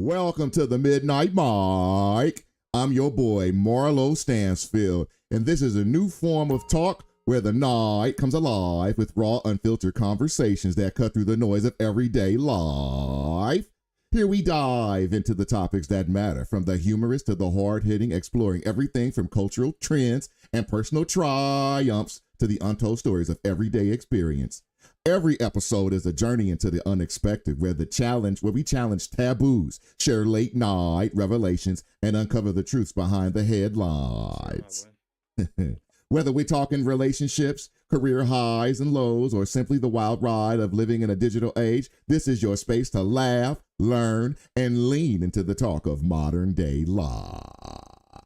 Welcome to the Midnight Mike. I'm your boy, Marlo Stansfield, and this is a new form of talk where the night comes alive with raw, unfiltered conversations that cut through the noise of everyday life. Here we dive into the topics that matter, from the humorous to the hard-hitting, exploring everything from cultural trends and personal triumphs to the untold stories of everyday experience. Every episode is a journey into the unexpected, where we challenge taboos, share late night revelations, and uncover the truths behind the headlines. Whether we're talking relationships, career highs and lows, or simply the wild ride of living in a digital age, this is your space to laugh, learn, and lean into the talk of modern day life.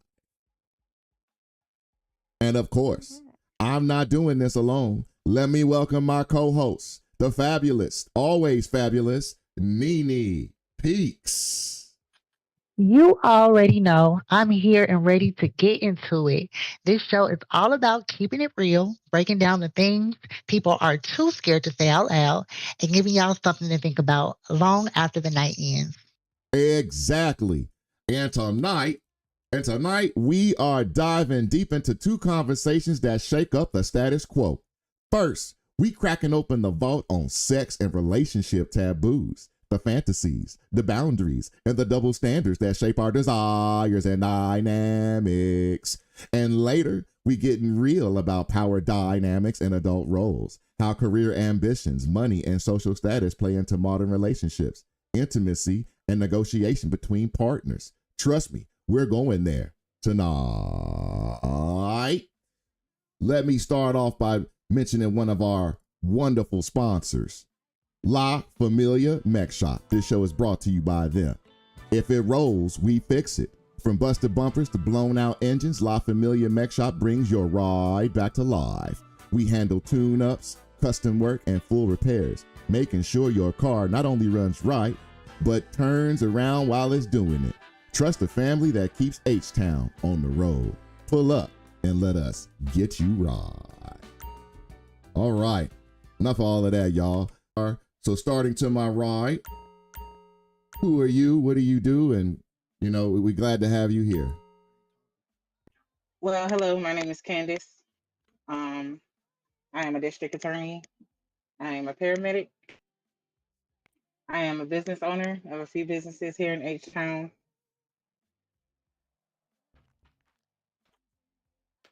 And of course, I'm not doing this alone. Let me welcome my co-host, the fabulous, always fabulous, Nene Peaks. You already know I'm here and ready to get into it. This show is all about keeping it real, breaking down the things people are too scared to say out loud, and giving y'all something to think about long after the night ends. Exactly. And tonight we are diving deep into two conversations that shake up the status quo. First, we cracking open the vault on sex and relationship taboos, the fantasies, the boundaries, and the double standards that shape our desires and dynamics. And later, we getting real about power dynamics and adult roles, how career ambitions, money, and social status play into modern relationships, intimacy, and negotiation between partners. Trust me, we're going there tonight. Let me start off by mentioning one of our wonderful sponsors, La Familia Mech Shop. This show is brought to you by them. If it rolls, we fix it. From busted bumpers to blown out engines, La Familia Mech Shop brings your ride back to life. We handle tune-ups, custom work, and full repairs, making sure your car not only runs right, but turns around while it's doing it. Trust a family that keeps H-Town on the road. Pull up and let us get you right. All right, enough of all of that, y'all. So starting to my right, who are you? What do you do? And, we're glad to have you here. Well, hello, my name is Candace. I am a district attorney. I am a paramedic. I am a business owner of a few businesses here in H-Town.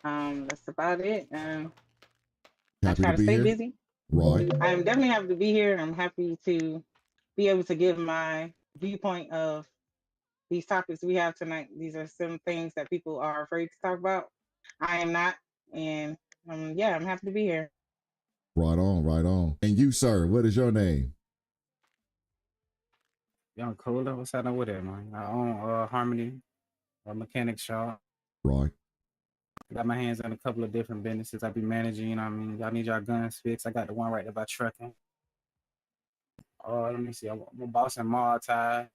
That's about it. I Happy try to to be stay here. busy. Roy. I am definitely happy to be here, and I'm happy to be able to give my viewpoint of these topics we have tonight. These are some things that people are afraid to talk about. I am not, and yeah, I'm happy to be here. Right on, right on. And you, sir, what is your name? Young Cola, what's happening with it, man? I own Harmony, a mechanic shop. Roy. Got my hands on a couple of different businesses I be managing, y'all need y'all guns fixed. I got the one right there by trucking. Let me see, I'm a boss in Maltai.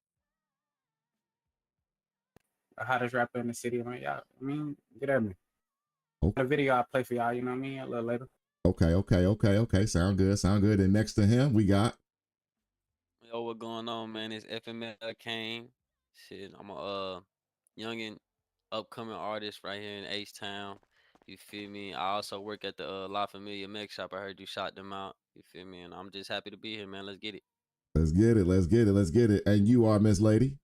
The hottest rapper in the city, man. Y'all, get at me. Okay. The video I play for y'all, a little later. Okay. Sound good. And next to him, we got. Yo, what going on, man? It's FML Kane. Shit, I'm a young and upcoming artist right here in H-Town. You feel me? I also work at the La Familia Mech Shop. I heard you shot them out. You feel me? And I'm just happy to be here, man. Let's get it. Let's get it. And you are Miss Lady?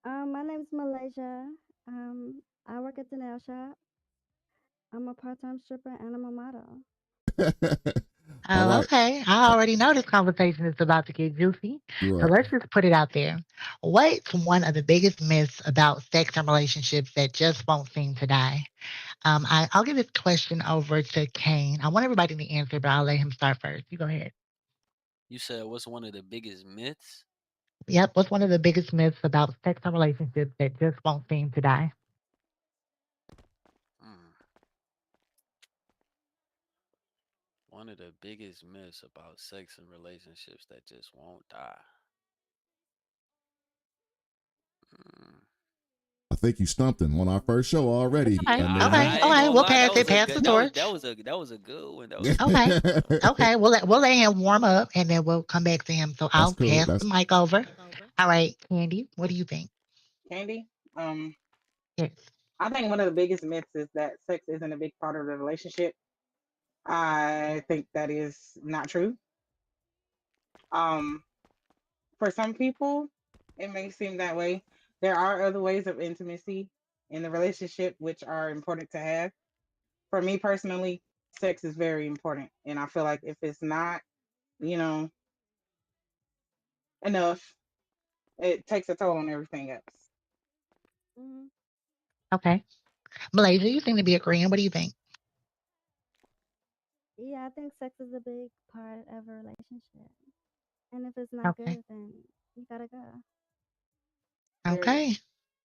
My name is Malaysia. I work at the nail shop. I'm a part-time stripper and I'm a model. Oh, right. okay. I already know this conversation is about to get juicy. Right. So let's just put it out there. What's one of the biggest myths about sex and relationships that just won't seem to die? I'll give this question over to Kane. I want everybody to answer, but I'll let him start first. You go ahead. You said what's one of the biggest myths? Yep. What's one of the biggest myths about sex and relationships that just won't seem to die? One of the biggest myths about sex and relationships that just won't die. I think you stumped him on our first show already. Okay. I We'll ain't gonna lie, pass the torch. That was a good one. Okay. We'll let him warm up and then we'll come back to him. So I'll cool. pass the mic over. All right, Candy, what do you think? Candy. Um, Yes. I think one of the biggest myths is that sex isn't a big part of the relationship. I think that is not true. Um, for some people, it may seem that way. There are other ways of intimacy in the relationship which are important to have. For me personally, sex is very important, and I feel like if it's not, you know, enough, it takes a toll on everything else. Hmm. Okay. Malaysia, you seem to be agreeing. What do you think? Yeah, I think sex is a big part of a relationship. And if it's not Okay. good, then you gotta go. Period. Okay.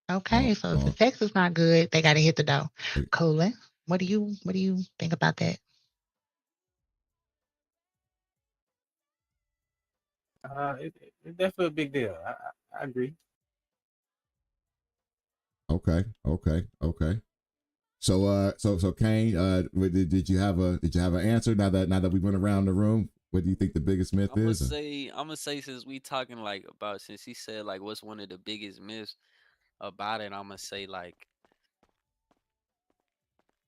Oh, Okay. So if the oh, sex is not good, they got to hit the door. wait. Colin, what do you think about that? It's definitely a big deal. I agree. Okay, okay, okay. So Kane, did you have an answer now that we went around the room? What do you think the biggest myth is? I'm gonna say since we talking like about since he said like what's one of the biggest myths about it, I'm gonna say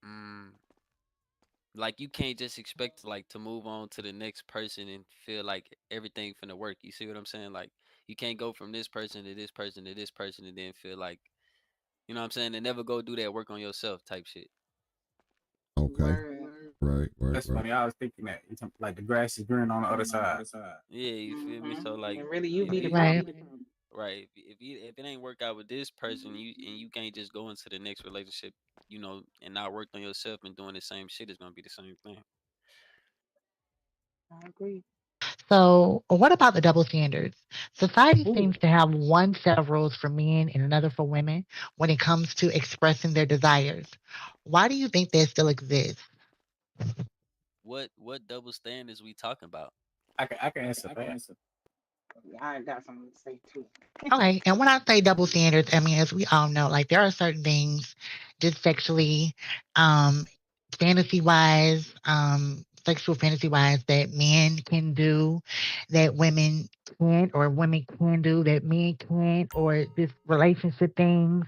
mm, like you can't just expect like to move on to the next person and feel like everything finna work. You see what I'm saying? Like you can't go from this person to this person to this person and then feel like you know what I'm saying, and never go do that work on yourself type shit. Okay, Word. right, That's right. funny. I was thinking that like the grass is green on the other side. Yeah, you feel me? So like And really, you if be the you Right. problem. right, if it ain't work out with this person, you can't just go into the next relationship, you know, and not work on yourself and doing the same shit is gonna be the same thing. I agree. So what about the double standards? Society Ooh, seems to have one set of rules for men and another for women when it comes to expressing their desires. Why do you think that still exists? What double standards we talking about? I can answer that. I got something to say too. Okay, and when I say double standards, I mean as we all know, like there are certain things, just sexually, um, fantasy wise, sexual fantasy wise, that men can do, that women can't, or women can do that men can't, or just relationship things.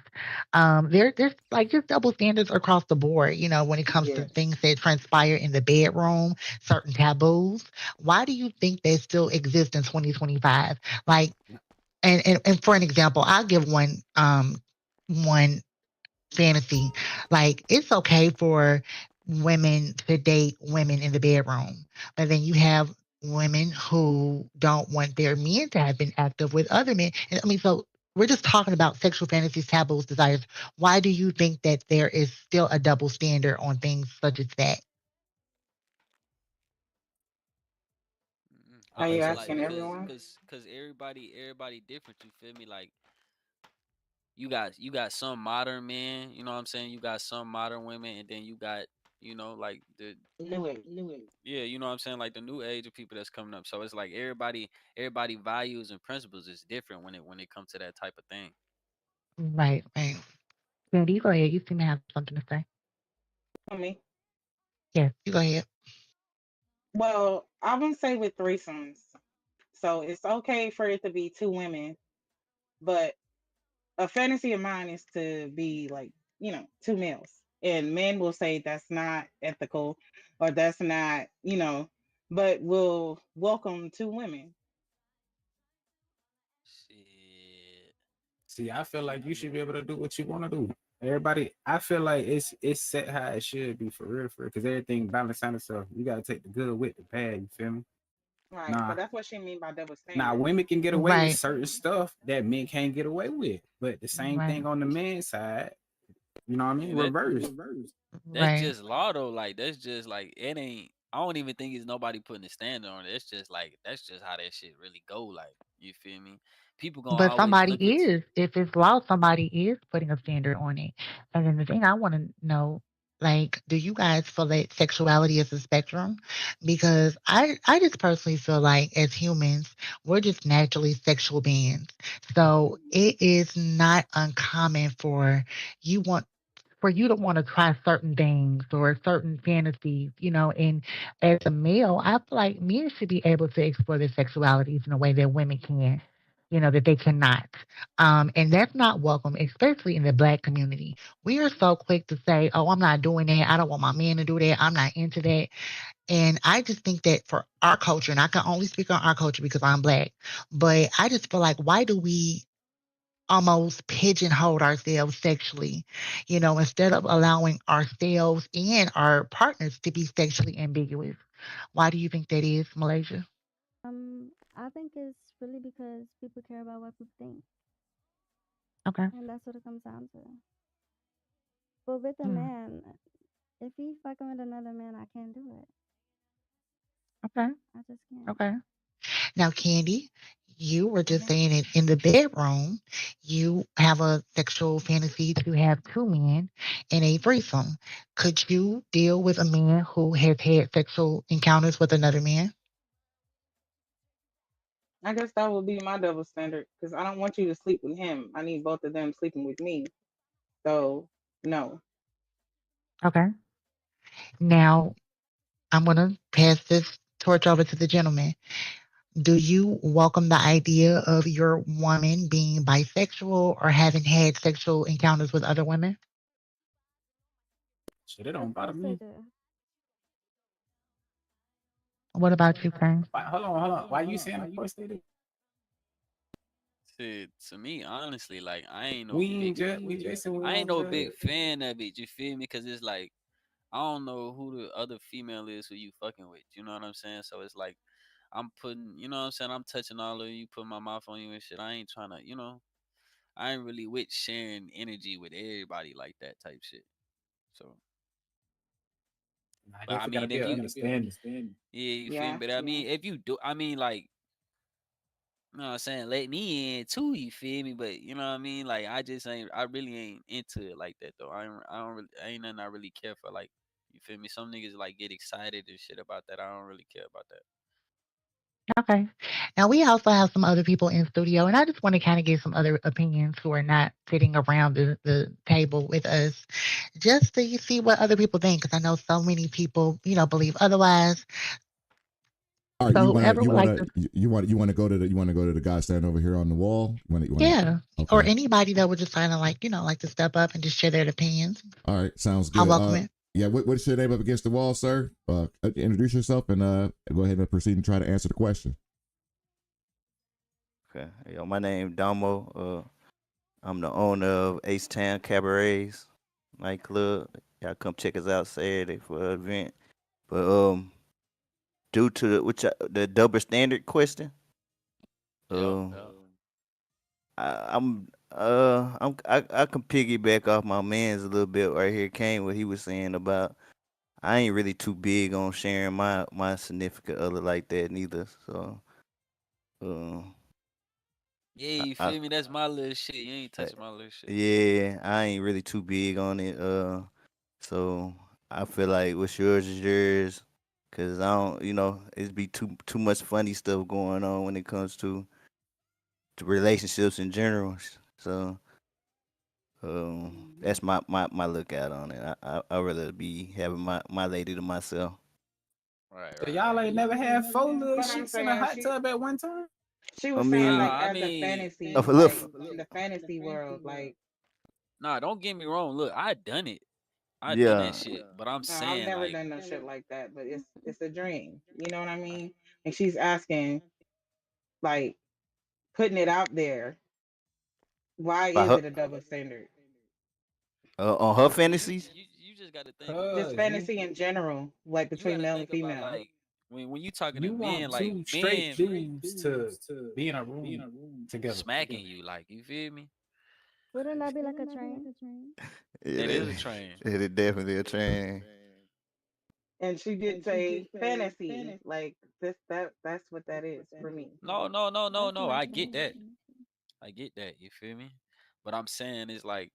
There's like just double standards across the board. You know, when it comes to Yes. things that transpire in the bedroom, certain taboos. Why do you think they still exist in 2025? Like and for an example, I'll give one fantasy. Like it's okay for women to date women in the bedroom, but then you have women who don't want their men to have been active with other men. And I mean, so we're just talking about sexual fantasies, taboos, desires. Why do you think that there is still a double standard on things such as that? Are I you feel Okay, like asking cause everyone? cause cause everybody different. You feel me? Like you got some modern men, you know what I'm saying? You got some modern women, and then you got like the Knew it. yeah, you know what I'm saying, like the new age of people that's coming up. So it's like everybody values and principles is different when it comes to that type of thing. Right, right. Sandy, you go ahead. You seem to have something to say. For me. Yes, you go ahead. Well, I would say with threesomes. So it's okay for it to be two women, but a fantasy of mine is to be like, two males. And men will say that's not ethical or that's not, but will welcome two women. Shit. see, I feel like you should be able to do what you want to do. Everybody, I feel like it's set how it should be for real, because everything balance out itself. You gotta take the good with the bad. You feel me? Right. Nah, But that's what she mean by double now standard. women can get away with Right, certain stuff that men can't get away with, but the same right, thing on the men's side. You know what I mean? And that Reverse. that's right. just law though. Like that's just like it ain't. I don't even think it's nobody putting a standard on it. It's just like that's just how that shit really go. Like you feel me? People gonna But always somebody look at is, if it's law, somebody is putting a standard on it. And then the thing I want to know, like, do you guys feel that sexuality is a spectrum? Because I just personally feel like as humans, we're just naturally sexual beings. So it is not uncommon you want for you to want to try certain things or certain fantasies, and as a male, I feel like men should be able to explore their sexualities in a way that women can. that they cannot. And that's not welcome, especially in the Black community. We are so quick to say, oh, I'm not doing that. I don't want my man to do that. I'm not into that. And I just think that for our culture, and I can only speak on our culture because I'm Black, but I just feel like, why do we almost pigeonhole ourselves sexually, instead of allowing ourselves and our partners to be sexually ambiguous? Why do you think that is, Malaysia? I think it's really because people care about what people think, Okay. and that's what it comes down to. But with a Mm, man, if he fucking with another man, I can't do it. okay. I just can't. Okay. Now, Candy, you were just saying it in the bedroom. You have a sexual fantasy to have two men in a threesome. Could you deal with a man who has had sexual encounters with another man? I guess that would be my double standard because I don't want you to sleep with him. I need both of them sleeping with me. So no. Okay. Now, I'm going to pass this torch over to the gentleman. Do you welcome the idea of your woman being bisexual or having had sexual encounters with other women? Shit, it Of don't bother course I me. do. What about you, Kane? Hold on. Why you saying of course they do? Shit, to me, honestly, like We just said we I ain't don't no judge. big fan of it. You feel me? Cause it's like I don't know who the other female is who you fucking with. You know what I'm saying? So it's like I'm putting, you know what I'm saying? I'm touching all of you, putting my mouth on you and shit. I ain't trying to, I ain't really with sharing energy with everybody like that type shit. So, Nah, I but I definitely gotta mean, be if an you, understanding. yeah, you feel me? Yeah. But I mean, if you do, I mean, like, you know what I'm saying? Let me in too, you feel me? But you know what I mean? Like, I really ain't into it like that though. I don't really, ain't nothing I really care for. Like, you feel me? Some niggas like get excited and shit about that. I don't really care about that. Okay. Now we also have some other people in studio, and I just want to kind of get some other opinions who are not sitting around the table with us, just to see what other people think. Because I know so many people, believe otherwise. All right, So whoever would like to, you want to go to the guy standing over here on the wall. You want yeah, or okay. anybody that would just kind of like to step up and just share their opinions, All right, sounds I good. welcome it. Yeah, what's your name up against the wall, sir? Introduce yourself and go ahead and proceed and try to answer the question. Okay. Yo, my name Damo. I'm the owner of Ace Town Cabarets nightclub. Y'all come check us out Saturday for an event. But due to the double standard question, Yep. um, I can piggyback off my man's a little bit right here. Came what he was saying about I ain't really too big on sharing my significant other like that neither. So um, Yeah, you I feel me? That's my little shit. You ain't Uh, touching my little shit. yeah, I ain't really too big on it. So I feel like what's yours is yours, cause I don't, it's be too much funny stuff going on when it comes to relationships in general. So that's my lookout on it. I rather be having my lady to myself. Right, So right, y'all right. ain't never had four little But I'm shits in a saying hot tub at one time? she I was saying mean, like Nah, I as a mean, fantasy, a like little, in the fantasy world, like nah, don't get me wrong. Look, I done it. I done that yeah. shit. But I'm no, I've saying never like, done no shit like that. But it's a dream. You know what I mean? And she's asking, like, putting it out there. Why By is her, it a double standard? on her fantasies. you just got to think about Just Cause like fantasy in general, like you got between to male and think about female. like when you talking to you men, want like two straight men dudes to be in a room together. smacking you, like you feel me? Wouldn't that be like a train? It That is is. a train. It is definitely a train. And she did say fantasy, like that's what that is for me. No, no, no, no, That's no. I get nothing. that. I get that. You feel me? But I'm saying is like,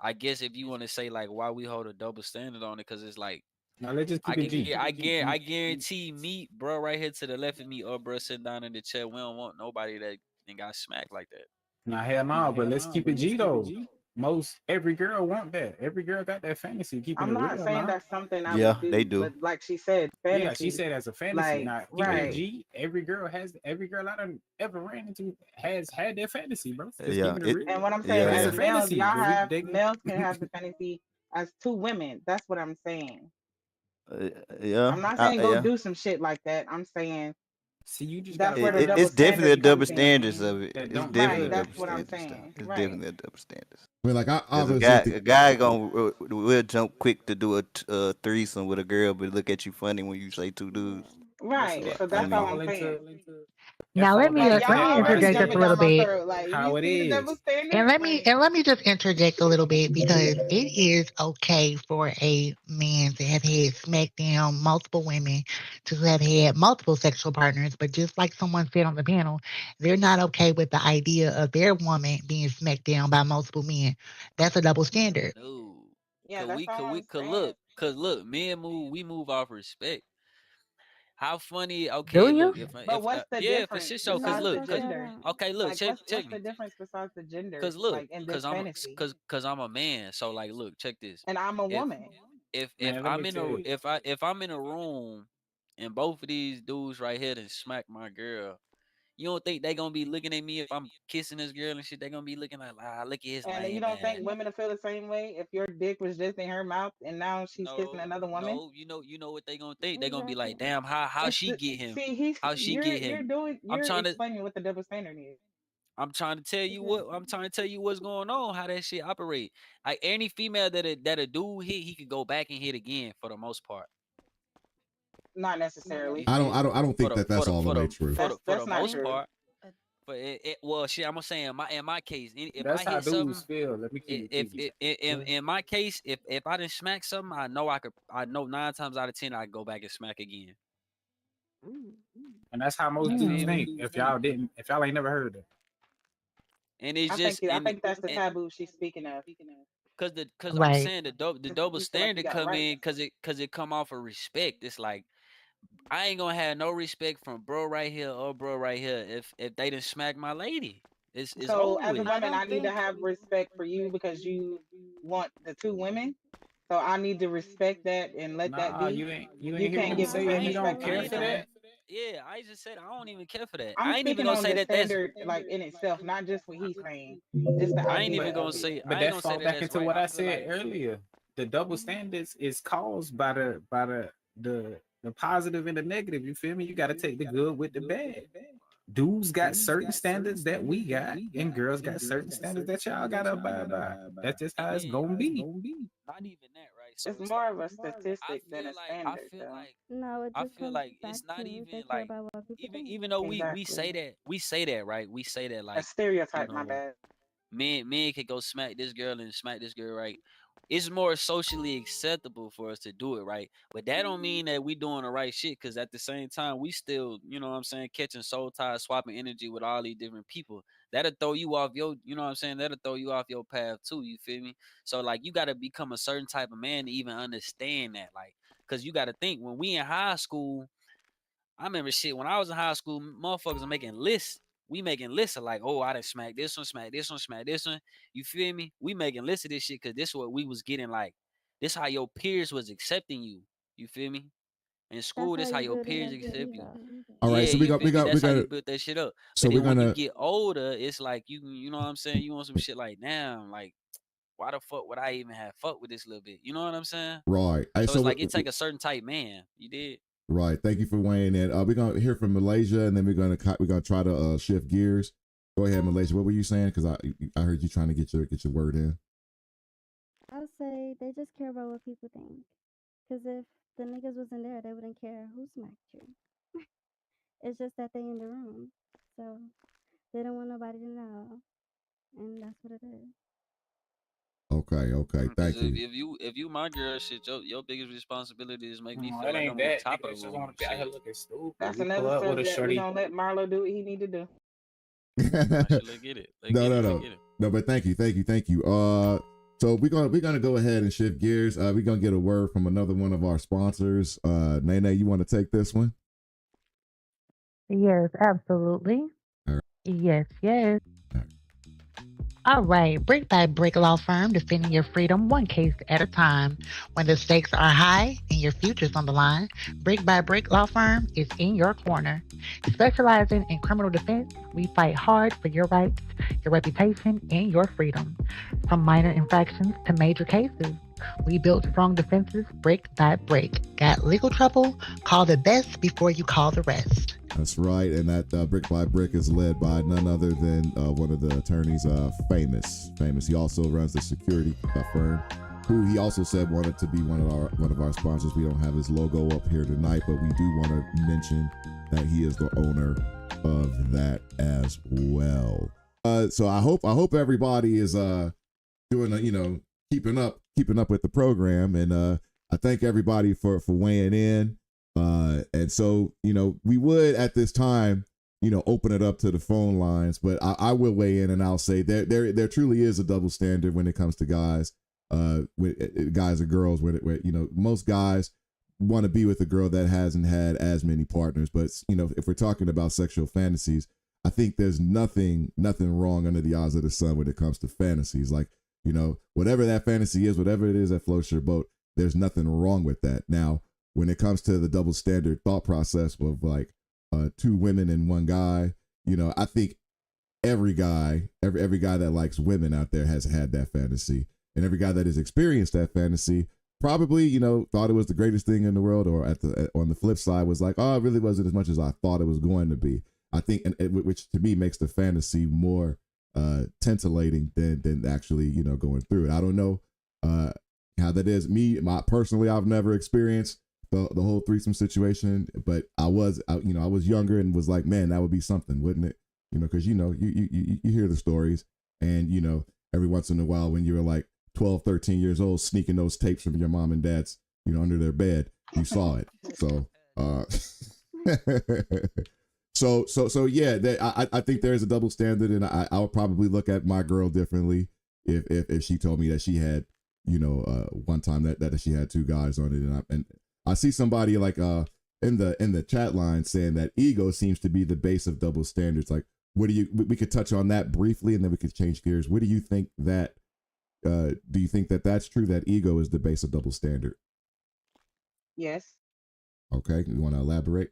I guess if you want to say like why we hold a double standard on it, because it's like Now let's just keep it G. I guarantee me, bro, right here to the left of me, or bro, sitting down in the chair. We don't want nobody that got smacked like that. Now hell no, but let's keep it G though. every girl want that. Every girl got that fantasy. Keeping I'm it not real saying now. that's something I Yeah, would they do, do. but like she said, Yeah, she fantasy. said as a fantasy. Like, Now, keeping it right. G, every girl I done ever ran into has had their fantasy, bro. Just Yeah, keeping it it. real. And what I'm Yeah, saying, But it's as a yeah. males, fantasy. y'all But have they males can have the fantasy as two women. That's what I'm saying. Yeah. I'm not saying go Yeah. do some shit like that. I'm saying see, you just that's gotta where the It, double it's definitely a standard double comes in. standards of it. that It's don't definitely Right. a That's double what I'm standards. Though. saying. It's Right. definitely a double standards. I mean, like I Cause obviously a guy gonna will jump quick to do a threesome with a girl, but look at you funny when you say two dudes. Right. So So I that's all mean, I'm saying. that Now fall Like back y'all let into me already interject honestly just a jumping little down my bit. throat. Like how you it see the is. double standard. And Like let me just interject a little bit because it is okay for a man to have had smacked down multiple women, to have had multiple sexual partners, but just like someone said on the panel, they're not okay with the idea of their woman being smacked down by multiple men. That's a double standard. No, yeah, that's all I'm could saying. look, men we move off respect. How funny? Do Okay, look, you? But what's the yeah, for difference shit show. Cause besides No, the look, check cause that gender? out. okay, look, Like check what's the me. difference besides the gender? Cause look, Like in this fantasy. cause I'm a man. So like, look, check this. And I'm a If woman. if Man, let I'm me in tell a you. if I'm in a room and both of these dudes right here and smack my girl, you don't think they gonna be looking at me if I'm kissing this girl and shit? They gonna be looking like, look at his And you lame don't ass. think women will feel the same way if your dick was just in her mouth and now she's kissing another woman? No, you know what they gonna think? They gonna be like, Exactly. damn, how It's she get him? see How she get him? I'm you're trying to explaining what the double standard is. I'm trying to tell you what Exactly. I'm trying to tell you what's going on, how that shit operate. Like any female that a dude hit, he could go back and hit again for the most part. Not You necessarily. I feel me? don't think that that's all the way true. That's For the not most true. part. But well, shit, I'm gonna say in my case, if That's I how hit dudes something, feel. Let me keep it PG. in my case, if I didn't smack something, I know 9 times out of 10 I go back and smack again. And that's how most You dudes feel me? think. If y'all ain't never heard that. And it's I just think that's the taboo she's speaking of. cause I'm Right. saying the double You feel like you standard got come rights. in cause it come off of respect. It's like I ain't gonna have no respect from bro right here or bro right here if they didn't smack my lady. It's So over as a with. woman, I need to have respect for you because you want the two women. So I need to respect that and let that Nah, be. you ain't You hear can't me give the say same he don't respect to I care me. ain't for never. that. Yeah, I just said I don't even care for that. I'm I ain't even speaking gonna on say the that that's. standard, like in itself, not just what he's saying, just the I ain't even idea gonna of it. say. But I ain't that gonna say fall that back that's into right. what I I feel said like earlier. The double standards is caused by the positive and the negative. You feel me? You got to take the good with the bad. Dudes got certain standards that we got, and girls got certain standards that y'all gotta abide by. That's just how and it's then gonna be. not even that, right? So It's it's more like of a statistic than a I standard, feel though. like No, it I just feel comes like back it's not to they even care like about what people think. even though Exactly. we say that right, we say that A like you stereotype, my know bad. men could go smack this girl and smack this girl, right? It's more socially acceptable for us to do it, right? But that don't mean that we doing the right shit, because at the same time, we still, you know what I'm saying, catching soul ties, swapping energy with all these different people. That'll throw you off your, you know what I'm saying? That'll throw you off your path too, you feel me? So like you gotta become a certain type of man to even understand that. Like, cause you gotta think when we in high school, I remember shit when I was in high school, motherfuckers are making lists. We making lists of like, oh, I done smack this one, smack this one, smack this one. You feel me? We making lists of this shit because this is what we was getting like. This how your peers was accepting you. You feel me? In school, That's how this how you your build peers identity, accept you. though. All right, Yeah, so we you got feel me? we That's how got you build that shit up. so But we're then when you gonna get older, it's like you know what I'm saying? You want some shit like, damn, like, why the fuck would I even have fuck with this little bit? You know what I'm saying? right. Hey, So so it's like it take a certain type man. You did. right. Thank you for weighing in. We're gonna hear from Malaysia, and then we're gonna try to shift gears. Go ahead, Malaysia. What were you saying? Because I heard you trying to get your word in. I'll say they just care about what people think. Because if the niggas wasn't there, they wouldn't care who smacked you. It's just that they in the room. So they don't want nobody to know. And that's what it is. Okay. Because Thank you. if you my girl, shit, your biggest responsibility is make me No, feel it like ain't I'm on that. top of Niggas the just room. want to be out here Shit, looking stupid. That's We pull another up with a subject. We shorty. gonna let Marlo do what he need to do. I should look get it. No. But thank you. So we're gonna go ahead and shift gears. We're gonna get a word from another one of our sponsors. Nene, you want to take this one? Yes, absolutely. All right. Yes. All right. All right, Brick by Brick Law Firm, defending your freedom one case at a time. When the stakes are high and your future's on the line, Brick by Brick Law Firm is in your corner. Specializing in criminal defense, we fight hard for your rights, your reputation, and your freedom. From minor infractions to major cases, we built strong defenses brick by brick. Got legal trouble? Call the best before you call the rest. That's right, and that Brick by Brick is led by none other than one of the attorneys, Famous. He also runs the security firm, who he also said wanted to be one of our sponsors. We don't have his logo up here tonight, but we do want to mention that he is the owner of that as well. So I hope everybody is doing keeping up with the program, and I thank everybody for weighing in. And so, we would at this time, open it up to the phone lines, but I will weigh in and I'll say there truly is a double standard when it comes to guys, with guys and girls, where most guys want to be with a girl that hasn't had as many partners. But, if we're talking about sexual fantasies, I think there's nothing wrong under the eyes of the sun when it comes to fantasies. Like, whatever that fantasy is, whatever it is that floats your boat, there's nothing wrong with that. Now, when it comes to the double standard thought process of like two women and one guy, I think every guy that likes women out there has had that fantasy, and every guy that has experienced that fantasy probably, thought it was the greatest thing in the world, or on the flip side was like, oh, it really wasn't as much as I thought it was going to be. I think, which to me makes the fantasy more titillating than actually, going through it. I don't know how that is. Personally, I've never experienced the whole threesome situation, but I was younger and was like, man, that would be something, wouldn't it? Because you hear the stories, and every once in a while when you were like 12, 13 years old, sneaking those tapes from your mom and dad's under their bed, you saw it. So so yeah, I think there's a double standard, and I would probably look at my girl differently if she told me that she had one time that she had two guys on it, and I see somebody like in the chat line saying that ego seems to be the base of double standards. Like, we could touch on that briefly, and then we could change gears. What do you think that? Do you think that that's true, that ego is the base of double standard? Yes. Okay, you want to elaborate?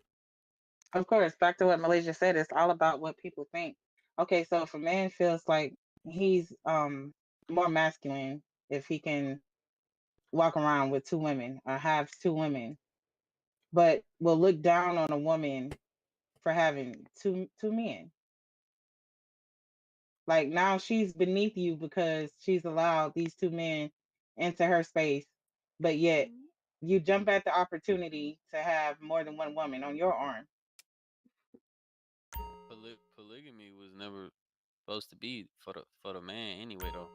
Of course, back to what Malaysia said, it's all about what people think. Okay, so if a man feels like he's more masculine if he can walk around with two women or have two women, but will look down on a woman for having two men. Like, now she's beneath you because she's allowed these two men into her space, but yet you jump at the opportunity to have more than one woman on your arm. Polygamy was never supposed to be for the man anyway, though.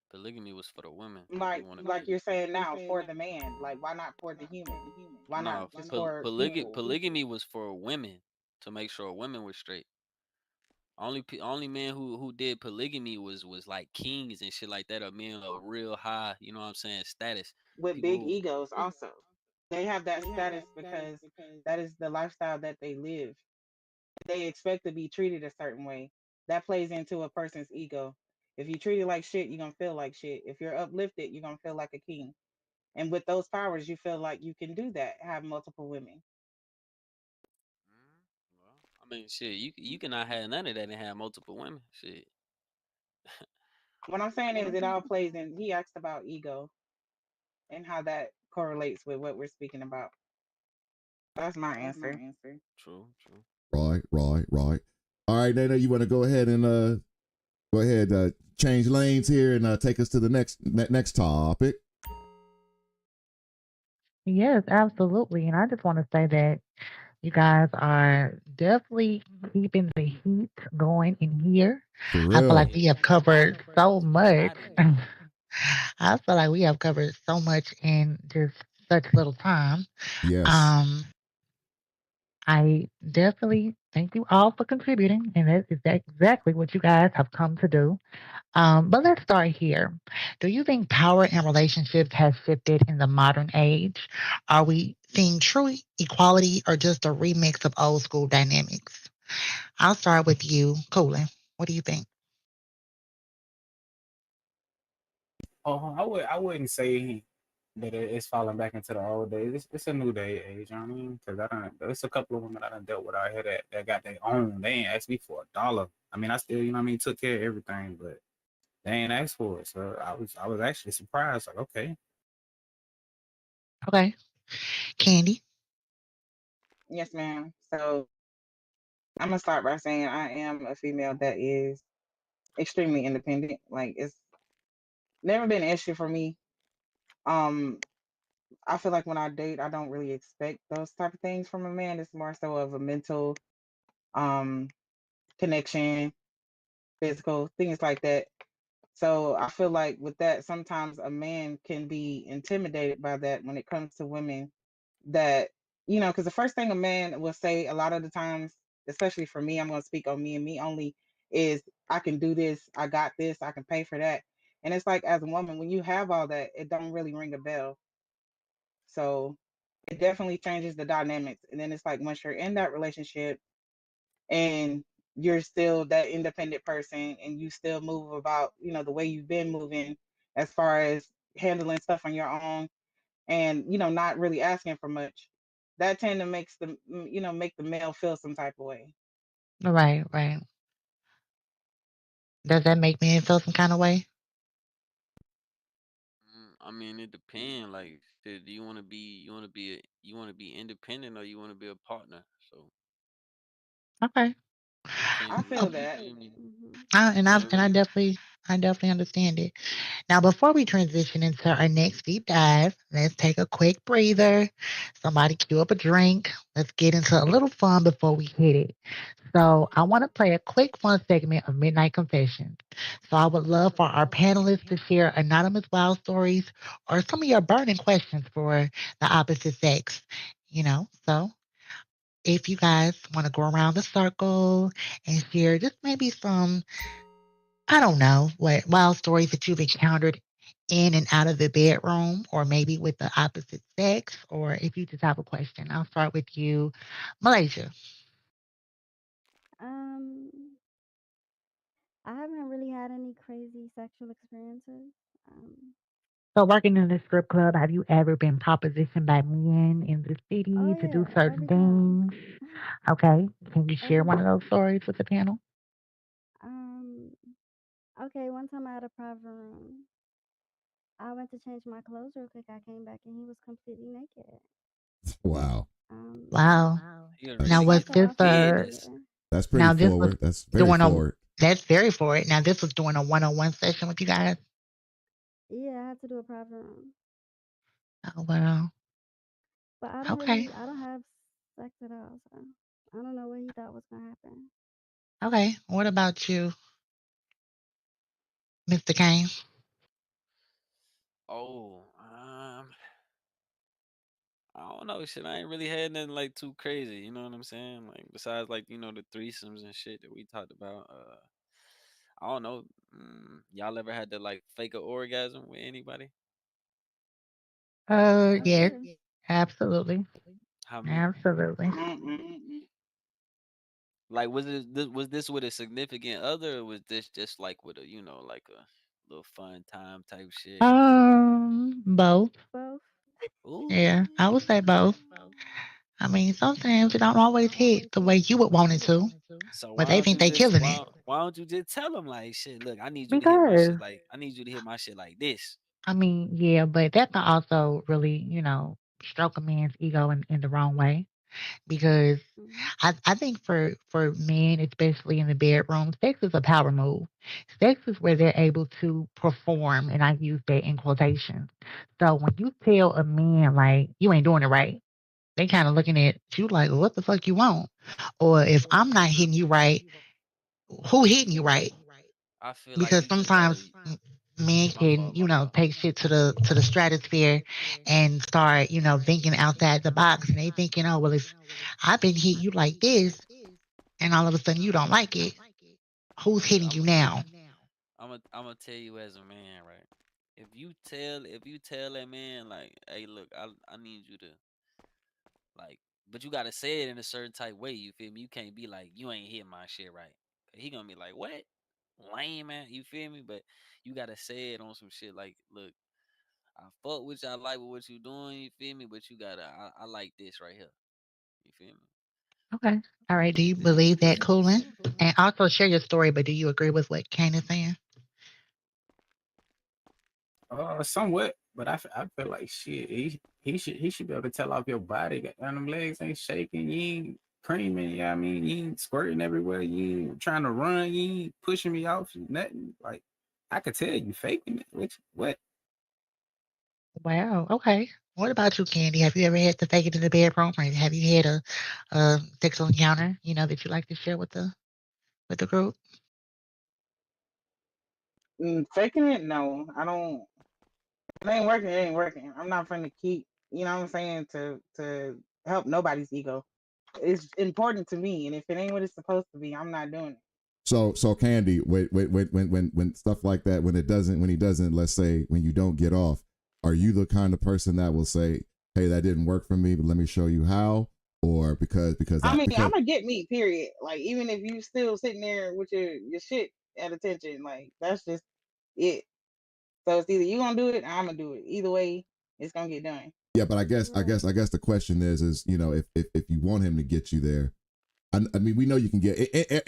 Polygamy was for the women. Like you're saying now, for the man. Like, why not for the human? Why not just for people? Polygamy was for women, to make sure women were straight. Only men who did polygamy was like kings and shit like that, or men of real high, status. With People big who, egos also. They have that status because that is the lifestyle that they live. They expect to be treated a certain way. That plays into a person's ego. If you treat it like shit, you're gonna feel like shit. If you're uplifted, you're gonna feel like a king. And with those powers, you feel like you can do that, have multiple women. well, I mean, shit, you cannot have none of that and have multiple women. Shit. What I'm saying is it all plays in. He asked about ego and how that correlates with what we're speaking about. That's my answer. True. Right. All right, Nana, you want to go ahead and change lanes here and take us to the next topic? Yes, absolutely. And I just want to say that you guys are definitely keeping the heat going in here. For I feel real. like we have covered so much. I feel like we have covered so much in just such little time. Yes. I definitely thank you all for contributing, and that is exactly what you guys have come to do. But let's start here. Do you think power in relationships has shifted in the modern age? Are we seeing true equality or just a remix of old school dynamics? I'll start with you, Coolin. What do you think? Oh, I wouldn't say that it's falling back into the old days. It's a new day age. You know what I mean? Because there's a couple of women I done dealt with out here that got their own. They ain't asked me for $1. I mean, I still, you know what I mean, took care of everything, but they ain't asked for it. So I was actually surprised. Like, okay. Okay. Candy. Yes, ma'am. So I'm gonna start by saying I am a female that is extremely independent. Like it's never been an issue for me. Um, I feel like when I date, I don't really expect those type of things from a man. It's more so of a mental um connection, physical things like that. So I feel like with that, sometimes a man can be intimidated by that when it comes to women that, because the first thing a man will say a lot of the times, especially for me, I'm going to speak on me and me only, is I can do this, I got this, I can pay for that. And it's like as a woman, when you have all that, it don't really ring a bell. So it definitely changes the dynamics. And then it's like once you're in that relationship and you're still that independent person and you still move about, the way you've been moving as far as handling stuff on your own and, not really asking for much. That tend to make the male feel some type of way. Right, right. Does that make me feel some kind of way? I mean, it depends. Like, do you want to be, you want to be independent or you want to be a partner? So Okay. you can't I really, feel Okay. you that. feel me? Mhm. And Can't I really. definitely understand it. Now, before we transition into our next deep dive, let's take a quick breather. Somebody cue up a drink. Let's get into a little fun before we hit it. So, I want to play a quick fun segment of Midnight Confessions. So, I would love for our panelists to share anonymous wild stories or some of your burning questions for the opposite sex. So if you guys want to go around the circle and share just maybe some, I don't know, what wild stories that you've encountered in and out of the bedroom, or maybe with the opposite sex, or if you just have a question. I'll start with you, Malaysia. Um, I haven't really had any crazy sexual experiences. Um, So, working in a strip club, have you ever been propositioned by men in the oh city to do yeah, certain every time. things? Okay. Can you share Every one of time. those stories with the panel? Um, okay, one time I had a private room. I went to change my clothes real quick. I came back and he was completely naked. Wow. Wow. You done I Now, really was tried get to this offer him business. beer. That's pretty now this was forward. That's very doing a, forward. that's very for it. Now, this was doing a one-on-one session with you guys. Yeah, I had to do a private room. Oh, well. But Okay. I don't have sex at all, so I don't know what he thought was gonna happen. Okay. What about you, Mr. Kane? Oh, I don't know. Shit, I ain't really had nothing like too crazy. You know what I'm saying? Like besides like the threesomes and shit that we talked about. I don't know. Y'all ever had to like fake a orgasm with anybody? Oh Yes, yeah. absolutely. How many? Absolutely. Mm-mm. Like was this with a significant other or was this just like with a like a little fun time type shit? Both. Both. Yeah, I would say Ooh. both. I mean, sometimes it don't always hit the way you would want it to, So but why they don't think you they just killing it. why don't you just tell them like shit? Look, I need you to hit my Because shit like I need you to hit my shit like this. I mean, yeah, but that can also really, stroke a man's ego in the wrong way. Because Mhm. I think for men, especially in the bedroom, sex is a power move. Sex is where they're able to perform, and I use that in quotations. So when you tell a man like you ain't doing it right, they kind of looking at you like, what the fuck you want? Or if I'm not hitting you right, who hitting you right? I feel like Because you just gotta. sometimes men My can, fault, my fault. take shit to the stratosphere and start, thinking outside the box, and they thinking, oh well, if I've been hit you like this, and all of a sudden you don't like it, who's Look, hitting you now? I'm gonna tell you as a man, right? If you tell that man like, hey, look, I need you to like, but you gotta say it in a certain type way. You feel me? You can't be like, you ain't hitting my shit right. He gonna be like, what? lame, man. You feel me? But you gotta say it on some shit like, look, I fuck with you, I like what you doing, you feel me? But you gotta, I like this right here. You feel me? Okay. All right. Do you believe that, Coolin? And also share your story, but do you agree with what Kane is saying? Somewhat, but I feel like shit. He should be able to tell off your body. Goddamn, them legs ain't shaking. You ain't creaming. You know what I mean? You ain't squirting everywhere. You ain't trying to run. You ain't pushing me off. Nothing. Like I could tell you faking it. What? Wow. Okay. What about you, Candy? Have you ever had to fake it in the bedroom, or have you had a sexual encounter, that you like to share with the group? Faking it? No, I don't. If it ain't working, it ain't working. I'm not finna keep, you know what I'm saying, to help nobody's ego. It's important to me, and if it ain't what it's supposed to be, I'm not doing it. So Candy, when stuff like that, when he doesn't, let's say when you don't get off, are you the kind of person that will say, "Hey, that didn't work for me, but let me show you how," or because I mean, because I'm gonna get me. Period. Like even if you still sitting there with your shit at attention, like that's just it. So it's either you gonna do it, or I'm gonna do it. Either way, it's gonna get done. yeah, but I guess the question is if you want him to get you there, I mean, we know you can get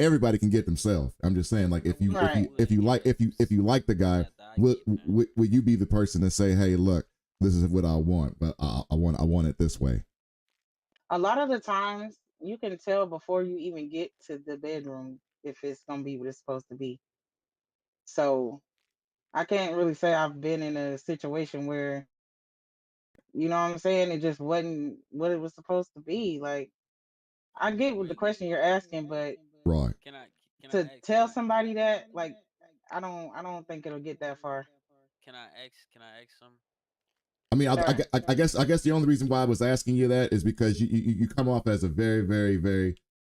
everybody can get themselves. I'm just saying, like if you Right. if you like the guy, will you be the person to say, hey, look, this is what I want, but I want it this way. A lot of the times, you can tell before you even get to the bedroom if it's gonna be what it's supposed to be. So I can't really say I've been in a situation where, you know what I'm saying, it just wasn't what it was supposed to be. Like I get what the question you're asking, but Right. Can to I ask tell some? somebody that, like, I don't think it'll get that far. Can I ask some? I mean, Sure. I guess the only reason why I was asking you that is because you come off as a very, very, very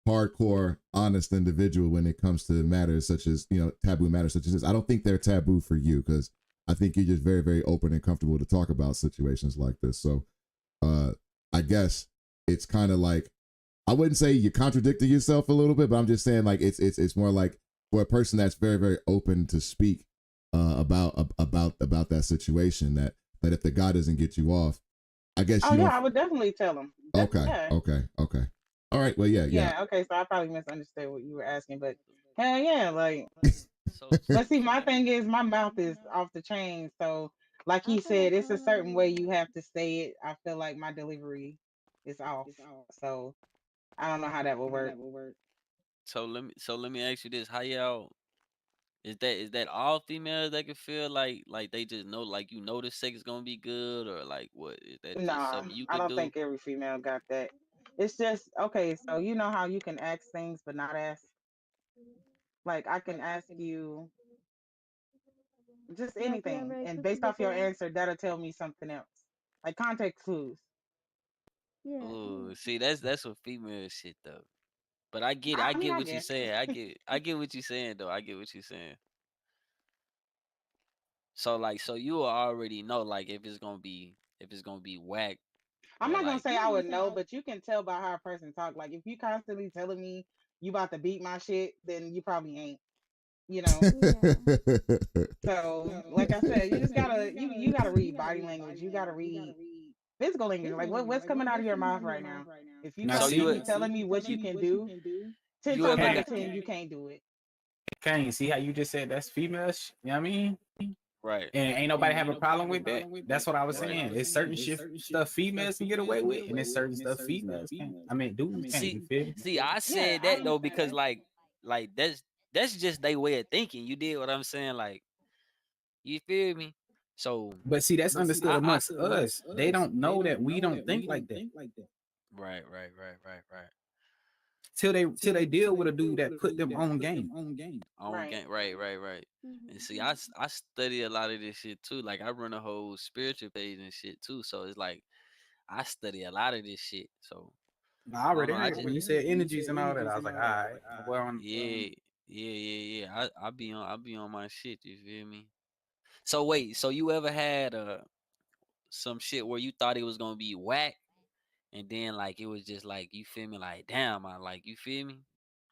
hardcore, honest individual when it comes to matters such as, taboo matters such as this. I don't think they're taboo for you because I think you're just very, very open and comfortable to talk about situations like this. So, I guess it's kind of like, I wouldn't say you're contradicting yourself a little bit, but I'm just saying like it's more like for a person that's very, very open to speak about that situation that if the guy doesn't get you off, I guess Oh you yeah, don't. I would definitely tell them. Okay, Yeah. okay. All right. Well, yeah. Yeah. Okay. So I probably misunderstood what you were asking, but hell yeah, like. But see, my thing is, my mouth is off the chain. So, like he said, it's a certain way you have to say it. I feel like my delivery is off. So I don't know how that will work. So let me ask you this: How y'all is that all females that can feel like they just know like the sex is gonna be good, or like what is that just Nah, something you I could don't do? think every female got that. It's just okay. So you know how you can ask things but not ask. Like I can ask you just Like you anything, ever and accepted based the off your thing? answer, that'll tell me something else. Like context clues. Yeah. Ooh, see that's some female shit though. But I get it. I I mean, get I what you're guess. saying. I get what you're saying though. I get what you're saying. So like so you will already know like if it's gonna be whack I'm or not gonna like say I would know, but you can tell by how a person talk. Like if you constantly telling me you about to beat my shit, then you probably ain't. You know. Yeah. So like I said, you just gotta you gotta read body language. You gotta read physical language. Like what's coming out of your mouth right now. If you Now so you constantly see, telling me what you can do, ten you times ever out Kane, of got 10 you can't do it. Kane, see how you just said that's female? You know what I mean? right. And ain't nobody have a problem with that. That's what I was Right. saying. It's certain shit stuff females can get away with, and it's certain stuff females can't. I mean, dudes can't. See You feel me? see I Yeah, said I that though understand because that. like that's just their way of thinking. You did what I'm saying? Like you feel me? So But see, that's understood I amongst us. They don't know that we don't think like that right. till they deal with a dude that put them on game. On Right. game, right. And see, I study a lot of this shit too. Like I run a whole spiritual page and shit too. So it's like I study a lot of this shit. So I I don't already know. I heard just when you said energies and all that. I was like, all right, well, yeah. I be on my shit. You feel me? So wait, so you ever had some shit where you thought it was gonna be whack, and then like it was just like you feel me? Like damn, I like you feel me?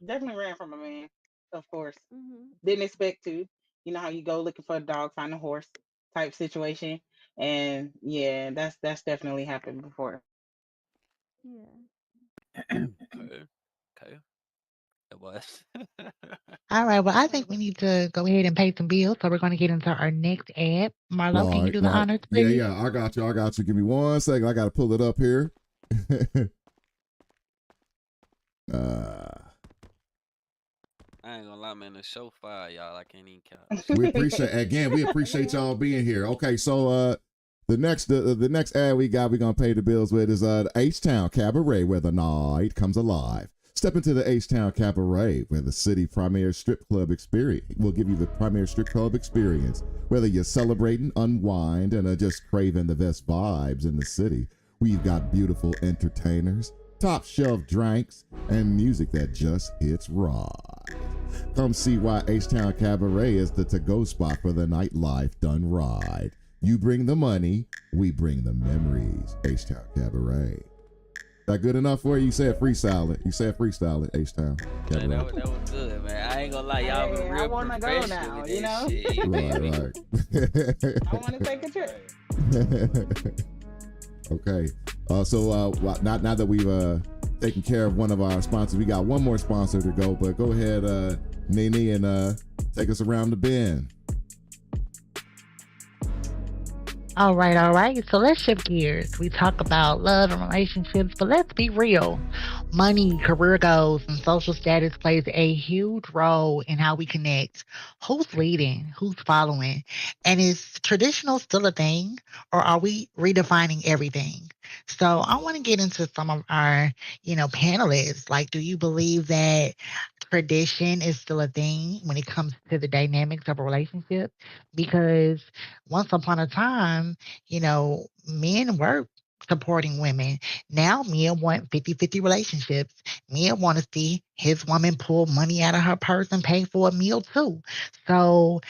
Definitely ran from a man. of course. Mhm. Didn't expect to. You know how you go looking for a dog, find a horse type situation. And yeah, that's definitely happened before. Yeah. Okay. Okay. It was. All right. Well, I think we need to go ahead and pay some bills. So we're going to get into our next ad. Marlo, can you do the Right. honors, Yeah, please? yeah. I got you. Give me 1 second. I got to pull it up here. I ain't gonna lie, man. The show fire, y'all. I can't even count. We appreciate y'all being here. Okay, so the next ad we got, we're gonna pay the bills with is the H-Town Cabaret, where the night comes alive. Step into the H-Town Cabaret, where the city premier strip club experience will give you the premier strip club experience. Whether you're celebrating, unwind, and are just craving the best vibes in the city, we've got beautiful entertainers, top shelf drinks, and music that just hits right. Come see why H-Town Cabaret is the to-go spot for the nightlife done right. You bring the money, we bring the memories. H-Town Cabaret. That good enough for you? You said freestyle it. H-Town Man, Cabaret. that was good, man. I ain't gonna lie, y'all been Hey, I real wanna go professional now, with you that know? shit. You feel me? Right. I want to take a trip. Okay. So now that we've taken care of one of our sponsors, we got one more sponsor to go. But go ahead, Nene, and take us around the bend. All right. So let's shift gears. We talk about love and relationships, but let's be real. Money, career goals, and social status plays a huge role in how we connect. Who's leading? Who's following? And is traditional still a thing, or are we redefining everything? So I want to get into some of our, panelists. Like, do you believe that tradition is still a thing when it comes to the dynamics of a relationship? Because once upon a time, men were supporting women. Now men want 50-50 relationships. Men want to see his woman pull money out of her purse and pay for a meal too. So,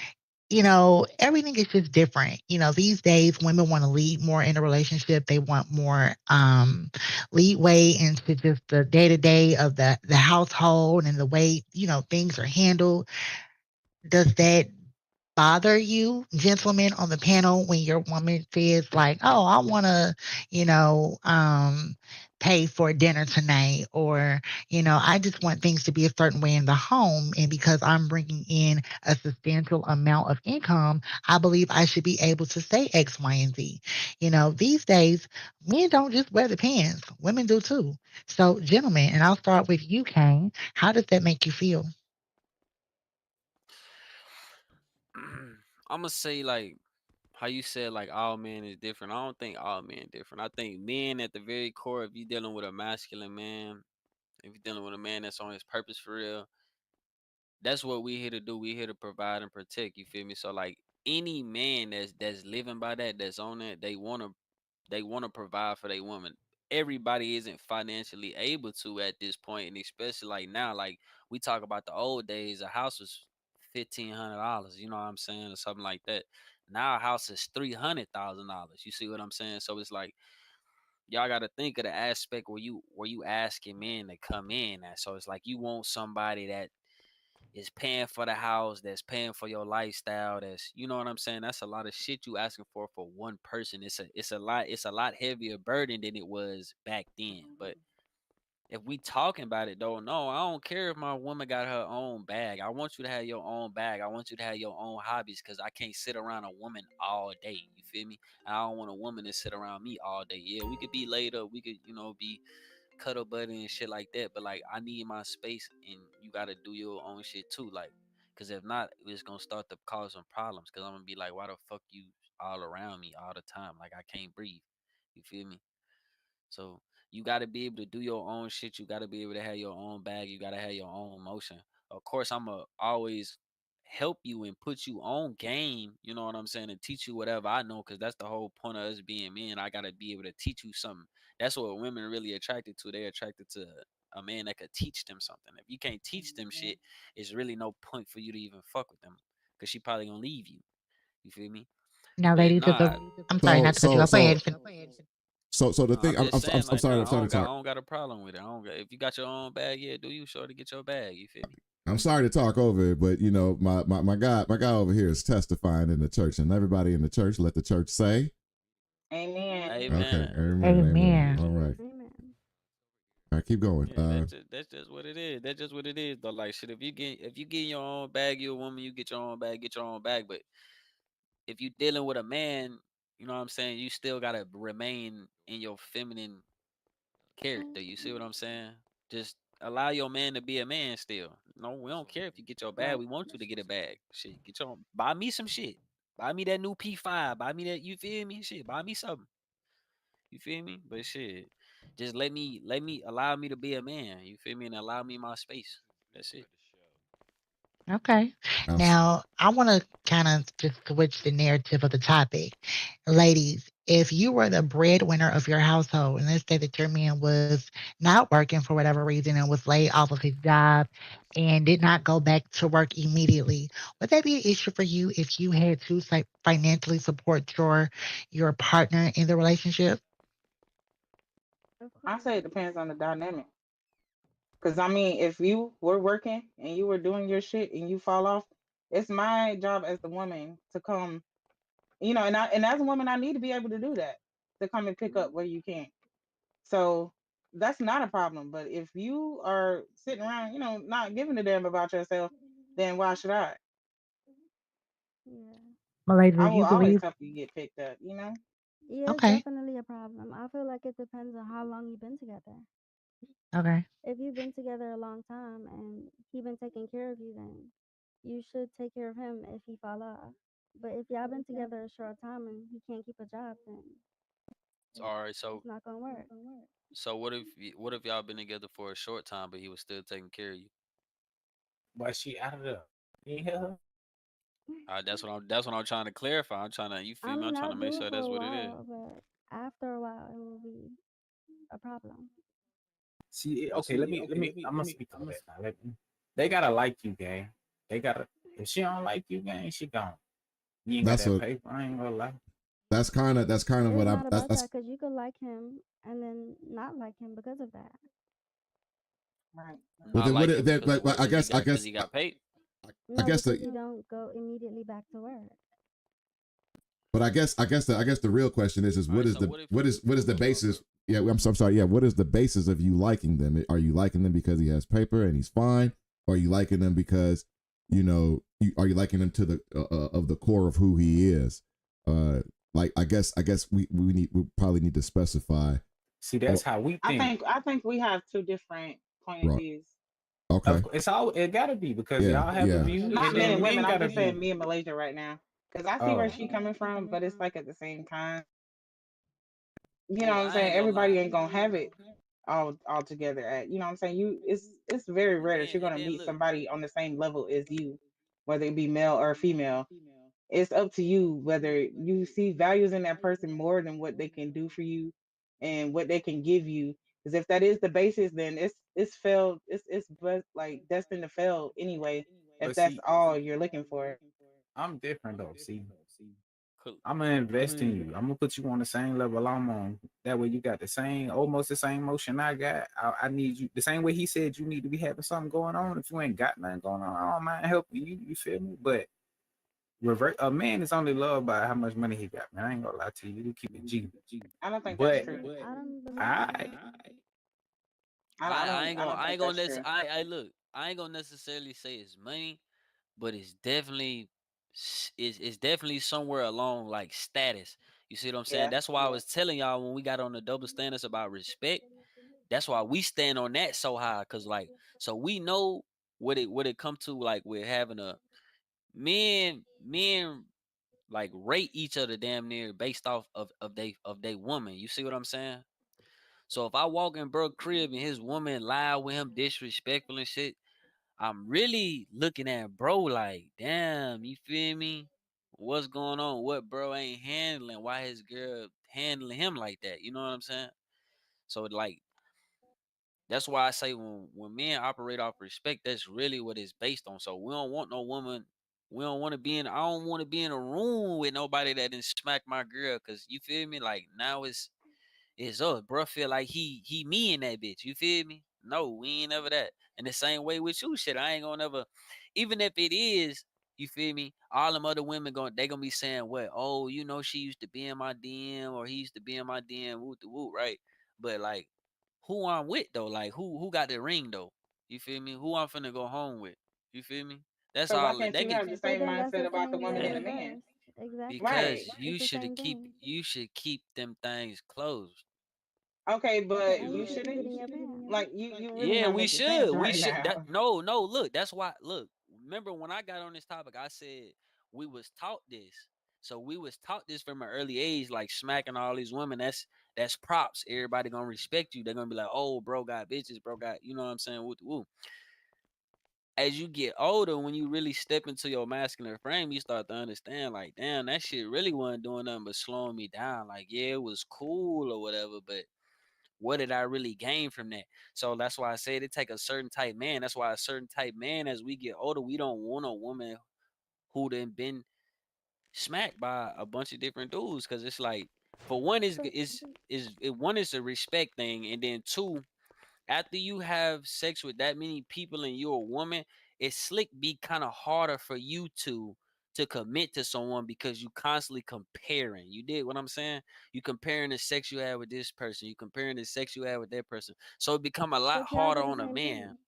everything is just different. These days women want to lead more in a relationship. They want more leadway into just the day-to-day of the household and the way, things are handled. Does that bother you, gentlemen on the panel, when your woman says like, "Oh, I want to, pay for dinner tonight," or, "I just want things to be a certain way in the home, and because I'm bringing in a substantial amount of income, I believe I should be able to say X, Y, and Z." These days, men don't just wear the pants; women do too. So, gentlemen, and I'll start with you, Kane. How does that make you feel? I'm gonna say like how you said like all men is different. I don't think all men different. I think men at the very core, if you're dealing with a masculine man, if you're dealing with a man that's on his purpose for real, that's what we here to do. We here to provide and protect. You feel me? So like any man that's living by that, that's on that, they wanna provide for their woman. Everybody isn't financially able to at this point, and especially like now, like we talk about the old days, a house was $1,500. You know what I'm saying, or something like that. Now a house is $300,000. You see what I'm saying? So it's like y'all got to think of the aspect where you asking men to come in at. So it's like you want somebody that is paying for the house, that's paying for your lifestyle, that's you know what I'm saying. That's a lot of shit you asking for one person. It's a lot heavier burden than it was back then. But if we talking about it though, no, I don't care if my woman got her own bag. I want you to have your own bag. I want you to have your own hobbies because I can't sit around a woman all day. You feel me? And I don't want a woman to sit around me all day. Yeah, we could be laid up. We could, be cuddle buddy and shit like that. But like, I need my space, and you gotta do your own shit too. Like, cause if not, it's gonna start to cause some problems. Cause I'm gonna be like, why the fuck you all around me all the time? Like I can't breathe. You feel me? So you got to be able to do your own shit. You got to be able to have your own bag. You got to have your own emotion. Of course, I'm going to always help you and put you on game. You know what I'm saying? And teach you whatever I know, because that's the whole point of us being men. I got to be able to teach you something. That's what women are really attracted to. They're attracted to a man that could teach them something. If you can't teach them shit, it's really no point for you to even fuck with them, because she probably going to leave you. You feel me? Now, But ladies, nah, I'm sorry So not to cut you so off. Go ahead. so so the no, thing, I'm just saying, I'm like, sorry, nah, I'm sorry to I talk. don't got a problem with it. I don't got, if you got your own bag, yeah, do you sure to get your bag? You feel me? I'm sorry to talk over it, but you know, my guy over here is testifying in the church, and everybody in the church, let the church say, Amen. okay, Amen. Amen. All right. Amen. All right, keep going. Yeah, that's just what it is. That's just what it is. Though, like shit, if you get your own bag, you're a woman. You get your own bag, get your own bag. But if you dealing with a man, you know what I'm saying. You still gotta remain in your feminine character. You see what I'm saying? Just allow your man to be a man still. No, we don't care if you get your bag. Right. We want you to get a bag. Shit, get your buy me some shit. Buy me that new P5. Buy me that. You feel me? Shit, buy me something. You feel me? But shit, just let me allow me to be a man. You feel me? And allow me my space. That's it. Okay. I'll Now, I want to kind of just switch the narrative of the topic. Ladies, if you were the breadwinner of your household, and let's say that your man was not working for whatever reason and was laid off of his job and did not go back to work immediately, would that be an issue for you if you had to financially support your partner in the relationship? Of I course. say it depends on the dynamic. Because I mean, if you were working and you were doing your shit and you fall off, it's my job as the woman to come, and as a woman, I need to be able to do that, to come and pick up where you can. So that's not a problem. But if you are sitting around, not giving a damn about yourself, then why should I? Yeah. Well, ladies, I do will you always believe? help you get picked up, Yeah, it's Okay. definitely a problem. I feel like it depends on how long you've been together. Okay. If you've been together a long time and he been taking care of you, then you should take care of him if he fall off. But if y'all been together a short time and he can't keep a job, then All right. it's not gonna work. So what if y'all been together for a short time, but he was still taking care of you? Why she out of there? You hear her? That's what I'm trying to clarify. I'm trying to you I feel me? I'm mean, trying I'll to make do it sure for that's a what it is. while, but after a while, it will be a problem. See, But okay, I'm gonna speak on that now. They gotta like you, gang. They gotta. If she don't like you, gang, she gone. You ain't got That's that what. paper. I ain't gonna lie. That's kind of It's what I'm. not about that because you could like him and then not like him because of that. right? Well, Not then what? like him Then, because of what? Because he I got paid. No, guess because the you don't go immediately back to work. But I guess the real question is All what right. is So the what if? what is the basis? Yeah, I'm so sorry. Yeah, what is the basis of you liking them? Are you liking them because he has paper and he's fine, or are you liking them because are you liking him to the of the core of who he is? Like I guess we probably need to specify. See, that's how we think. I think we have two different point of Right. views. Okay. It gotta be because Yeah. y'all have a Yeah. view Not and men then and men women. I'm got a just saying view. me and Malaysia right now. Because I see where Oh, she coming from, but it's like at the same time, you know Oh, what I'm I saying? ain't gonna Everybody lie. ain't gonna have it all together at, you know what I'm saying? It's very rare that you're And gonna then meet look. somebody on the same level as you, whether it be male or female. It's up to you whether you see values in that person more than what they can do for you and what they can give you. Because if that is the basis, then it's failed. Like destined to fail anyway. If but that's see, all you're looking for. I'm different though. See, Cool. I'm gonna invest in you. I'm gonna put you on the same level I'm on. That way, you got almost the same motion I got. I need you the same way he said you need to be having something going on. If you ain't got nothing going on, I don't mind helping you. You feel me? But revert a man is only loved by how much money he got. Man, I ain't gonna lie to you. You keep it G. I don't think that's But true. I don't believe I that. I don't think that's true. I look. I ain't gonna necessarily say it's money, but it's definitely somewhere along like status. You see what I'm saying? Yeah. That's why I was telling y'all when we got on the double standards about respect. That's why we stand on that so high, cause like so we know what it come to like with having a men like rate each other damn near based off of they woman. You see what I'm saying? So if I walk in bro crib and his woman lie with him disrespectful and shit, I'm really looking at bro like, damn, you feel me? What's going on? What bro ain't handling? Why his girl handling him like that? You know what I'm saying? So like that's why I say when men operate off respect, that's really what it's based on. So we don't want no woman. We don't want to be in. I don't want to be in a room with nobody that didn't smack my girl. Cause you feel me? Like now it's us, bro. Feel like he me in that bitch. You feel me? No, we ain't never that. And the same way with you, shit. I ain't gonna never, even if it is, you feel me? All them other women they gonna be saying what? Oh, you know, she used to be in my DM or he used to be in my DM, woot the woot, right? But like, who I'm with though? Like, who got the ring though? You feel me? Who I'm finna go home with? You feel me? That's So why all. can't They you can have the But same then that's mindset the about the same woman in and the man? reverse. Exactly. Right. because It's the same thing. you should keep them things closed. Okay, but And you you should keep shouldn't. it in your pants. Like you really Yeah, not we making sense should. We right should. That now. no. Look, that's why. Look, remember when I got on this topic, I said we was taught this. So we was taught this from an early age, like smacking all these women. That's props. Everybody gonna respect you. They're gonna be like, oh, bro got bitches, bro got. You know what I'm saying? Woo, woo. As you get older, when you really step into your masculine frame, you start to understand, like, damn, that shit really wasn't doing nothing but slowing me down. Like, yeah, it was cool or whatever, but what did I really gain from that? So that's why I said it take a certain type man. That's why a certain type man, as we get older, we don't want a woman who done been smacked by a bunch of different dudes. Cause it's like, for one, So one is a respect thing, and then two, after you have sex with that many people and you're a woman, it's slick be kind of harder for you to commit to someone because you constantly comparing. You did what I'm saying? You comparing the sex you had with this person, you comparing the sex you had with that person. So it become a lot but y'all harder do the on a same man. thing.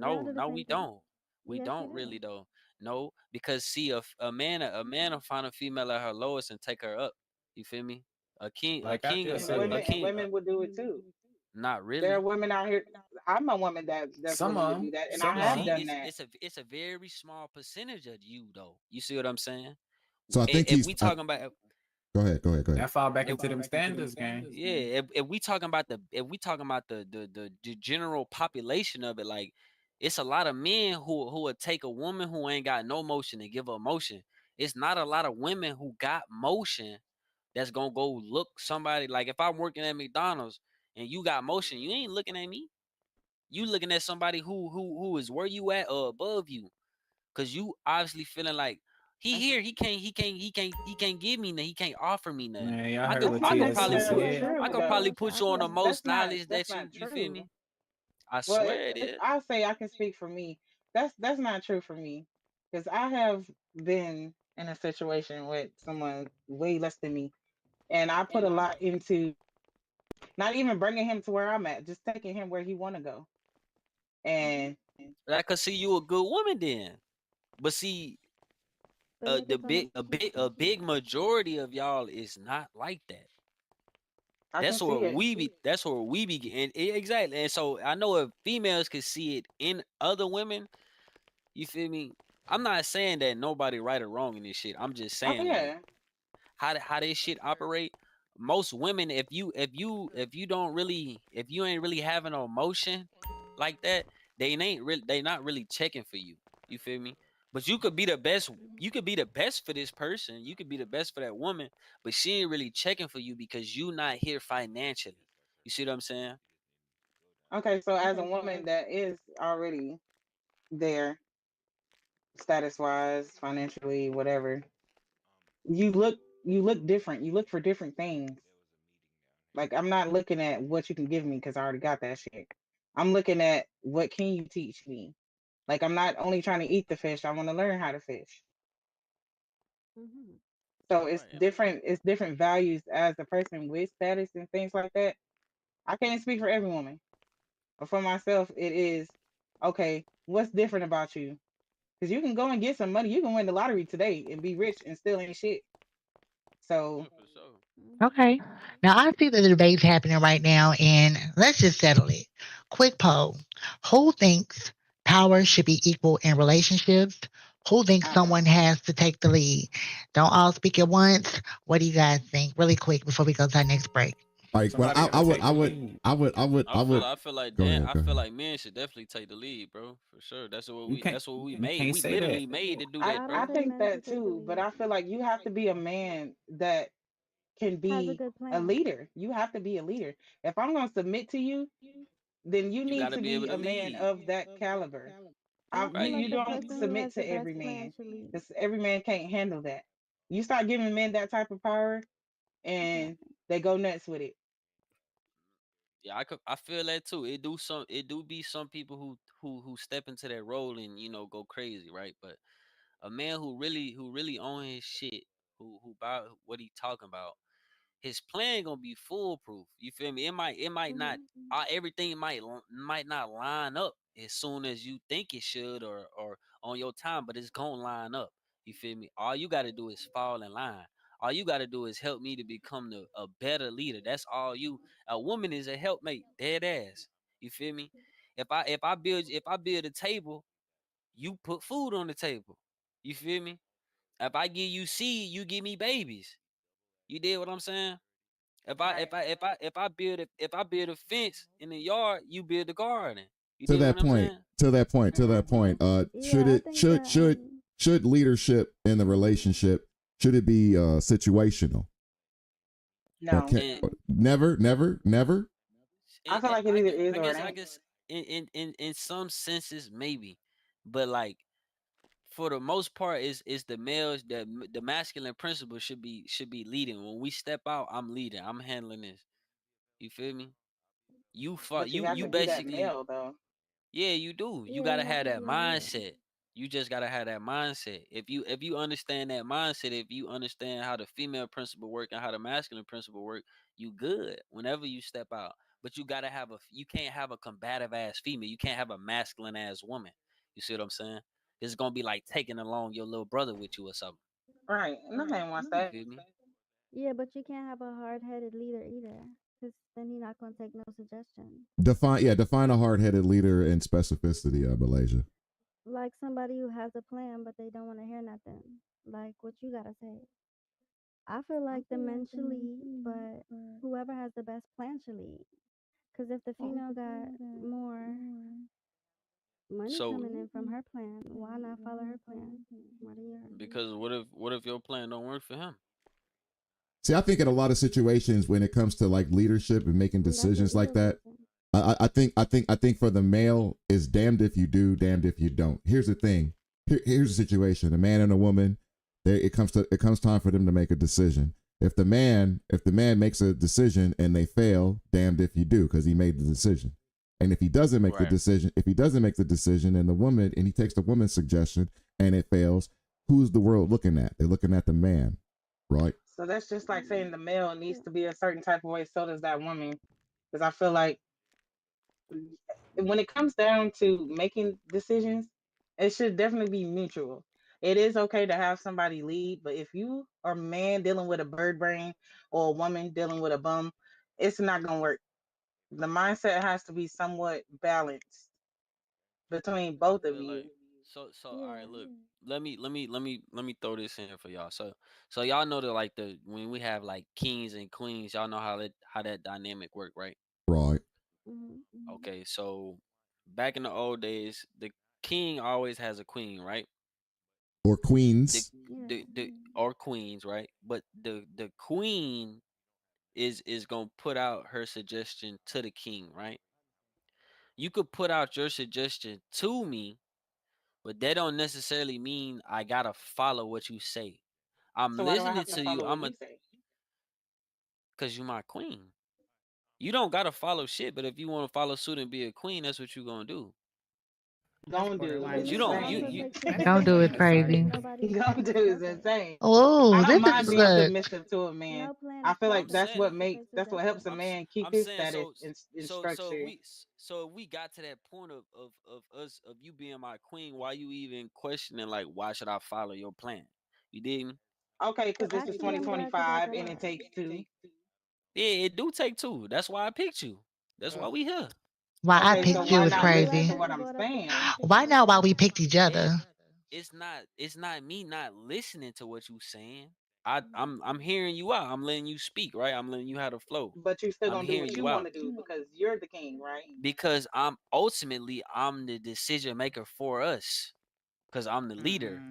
Y'all No, do the no, same we thing. don't. We Yes, you don't do. really though. No, because see, a man will find a female at her lowest and take her up. You feel me? A Like I king, just And said, a women and king. women would do it too. Not There are really. women out here. I'm a woman that's some willing to of do them, that, and I You some of have see, them. done that. it's a very small percentage of you though. You see what I'm saying? So I think If he's. we talking about Go ahead. Go ahead. Go ahead. That fall back into them standards game. yeah, if we talking about the general population of it, like it's a lot of men who would take a woman who ain't got no motion and give her motion. It's not a lot of women who got motion that's gonna go look somebody like if I'm working at McDonald's and you got motion, you ain't looking at me. You looking at somebody who is where you at or above you. Cause you obviously feeling like he That's here, he can't give me nothing, he can't offer me nothing. Man, y'all I heard could what not I could TLC probably put necessarily said. That's I true not could true. probably though. What you're put you on the offering. most knowledge That's that not you feel true. me? I Well, swear it is. I'll say I can speak for me. That's not true for me, because I have been in a situation with someone way less than me, and I put a lot into not even bringing him to where I'm at, just taking him where he want to go. And I could see you a good woman then. But see, But niggas don't appreciate a that. big majority of y'all is not like that. I can see it. That's where we be and exactly. And so I know if females could see it in other women, you feel me? I'm not saying that nobody right or wrong in this shit. I'm just Oh saying like yeah. how this shit operate. Most women, if you don't really if you ain't really having no emotion like that, they not really checking for you. You feel me? But you could be the best. You could be the best for this person. You could be the best for that woman, but she ain't really checking for you because you not here financially. You see what I'm saying? Okay, so as a woman that is already there, status wise, financially, whatever, you look different. You look for different things. Like I'm not looking at what you can give me because I already got that shit. I'm looking at what can you teach me. Like I'm not only trying to eat the fish, I want to learn how to fish. Mm-hmm. So Right. it's different values as a person with status and things like that. I can't speak for every woman. But for myself, it is okay, what's different about you? Because you can go and get some money. You can win the lottery today and be rich and still ain't shit. So For sure. Okay. Now I see the debate's happening right now, and let's just settle it. Quick poll. Who thinks power should be equal in relationships? Who thinks I someone don't. has to take the lead? Don't all speak at once. What do you guys think? Really quick before we go to our next break. Like, what Somebody got to take the lead. I would. I feel like Go damn. ahead. I Go feel ahead. like men should definitely take the lead, bro. For sure. That's what we You made. can't We say that. literally made to do I, that, I I don't bro. think think men that should take the too, but lead. I feel like you have to be a man that can Has a be good a plan. leader. You have to be a leader. If I'm gonna submit to you, then you You need gotta to be able be to a man lead. of that caliber. I feel Right. You like the don't person who submit has the to best every plan man should lead. because every man can't handle that. You start giving men that type of power, It's and nothing. they go nuts with it. Yeah, I feel that too. It do be some people who step into that role and go crazy, right? But a man who really own his shit, who about what he talking about, his plan gonna be foolproof. You feel me? It might not everything might not line up as soon as you think it should or on your time, but it's gonna line up. You feel me? All you gotta do is fall in line. All you gotta do is help me to become a better leader. That's all you. A woman is a helpmate, dead ass. You feel me? If I build a table, you put food on the table. You feel me? If I give you seed, you give me babies. You did what I'm saying? Right. If I build a fence in the yard, you build a garden. You To did what that I'm point, saying? to that point, to that point. Should Yeah, I it think should that should leadership in the relationship should it be situational or No, can And never? I and, feel and like it either is or it I ain't. guess in some senses maybe, but like for the most part, is the males that the masculine principle should be leading. When we step out, I'm leading. I'm handling this. You feel me? You fought. But you have You to be that basically. male though. Yeah, you do. You yeah, gotta you have have to that be a leader. mindset. You just gotta have that mindset. If you understand that mindset, if you understand how the female principle work and how the masculine principle work, you good whenever you step out. But you can't have a combative ass female. You can't have a masculine ass woman. You see what I'm saying? It's gonna be like taking along your little brother with you or something. Right. Nobody wants You that. feel me? Yeah, but you can't have a hard-headed leader either, because then he's not gonna take no suggestion. Define a hard-headed leader in specificity, Malaysia. Like somebody who has a plan, but they don't want to hear nothing. Like what you gotta say. I feel like the men should lead, but whoever has the best plan should lead. Because if the female got more money So coming in from her plan, why not follow her plan? Why do yours? because what if your plan don't work for him? See, I think in a lot of situations when it comes to like leadership and making And that's your decisions like ego that, talking. I think for the male is damned if you do, damned if you don't. Here's the thing. Here's the situation. A man and a woman, it comes time for them to make a decision. If the man makes a decision and they fail, damned if you do, because he made the decision. And if he doesn't make the Right. decision, and the woman and he takes the woman's suggestion and it fails, who's the world looking at? They're looking at the man, right? So that's just like saying the male needs to be a certain type of way, so does that woman. Because I feel like when it comes down to making decisions, it should definitely be mutual. It is okay to have somebody lead, but if you are a man dealing with a bird brain or a woman dealing with a bum, it's not gonna work. The mindset has to be somewhat balanced between I both of feel you. like so all Yeah. right, look. Let me throw this in for y'all. So y'all know that like the when we have like kings and queens, y'all know how that dynamic work, right? Right. Okay, so back in the old days, the king always has a queen, right? Or The queens. the or queens, right? But the queen is gonna put out her suggestion to the king, right? You could put out your suggestion to me, but that don't necessarily mean I gotta follow what you say. I'm So why do I listening have to to you. follow what you say? Cause you my queen. You don't gotta follow shit, but if you want to follow suit and be a queen, that's what you gonna do. That's Gonna do But is borderline You you don't should you also insane. you. take That's Don't do suggestions it borderline because crazy. misogynist. nobody's Gonna plan do is is perfect. insane. I Oh, don't this mind is being look. submissive to a man. No plan I is feel like I'm perfect. that's You what saying. should makes take that's what helps a suggestions. man keep I'm his saying status in structure. so if we got to that point of you being my queen, why you even questioning like why should I follow your plan? You dig me? Okay, because this is Actually, I'm glad you brought 2025 that and it up. takes two. Yeah, it do take two. That's why I picked you. That's why we here. Why I Okay, And so picked I'm you why is not I'm listen glad crazy. to that what you I'm brought up the saying? queen Why not? Why situation. we picked each other? It's not me not listening to what you saying. I'm hearing you out. I'm letting you speak, right? I'm letting you have the flow. But you're still I'm gonna do hearing what you you want out to do because you're the king, right? because I'm the decision maker for us because I'm the leader.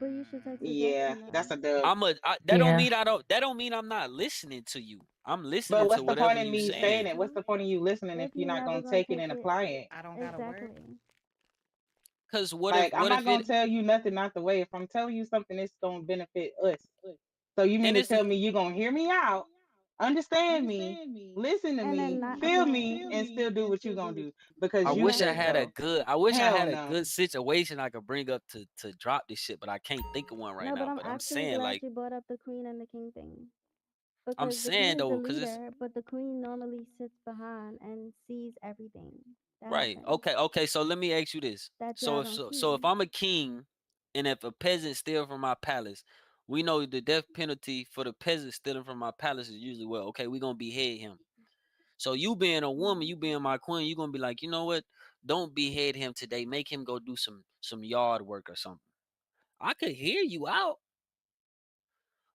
But you should take Yeah, suggestion though. that's a dub. That don't Yeah. mean that don't mean I'm not listening to you. I'm But listening to what's the point whatever in you me saying saying. it? What's the point of you listening if If you're you're not never gonna gonna take it take and it apply it? I don't gotta work. exactly. Cause what if Like I'm what not if gonna it tell you nothing not the way. If I'm telling you something, it's gonna benefit us. So you mean and to it's the tell me you're gonna hear me out Understand me, listen to And then me, not feel okay. me, and still do what you gonna do because I you wish I should had a though. good I wish I Hell had a no. good situation I could bring up to drop this shit, but I can't think of one right No, but now. I'm But I'm actually saying glad like you brought up the queen and the king thing. I'm Because the saying king is the though, cause it's leader, but the queen normally sits behind and sees everything that right. happens Okay. So let me ask you this. that So y'all if don't so if see. I'm a king and if a peasant steal from my palace, we know the death penalty for the peasant stealing from my palace is usually well, okay, we gonna behead him. So you being a woman, you being my queen, you gonna be like, you know what? Don't behead him today. Make him go do some yard work or something. I could hear you out,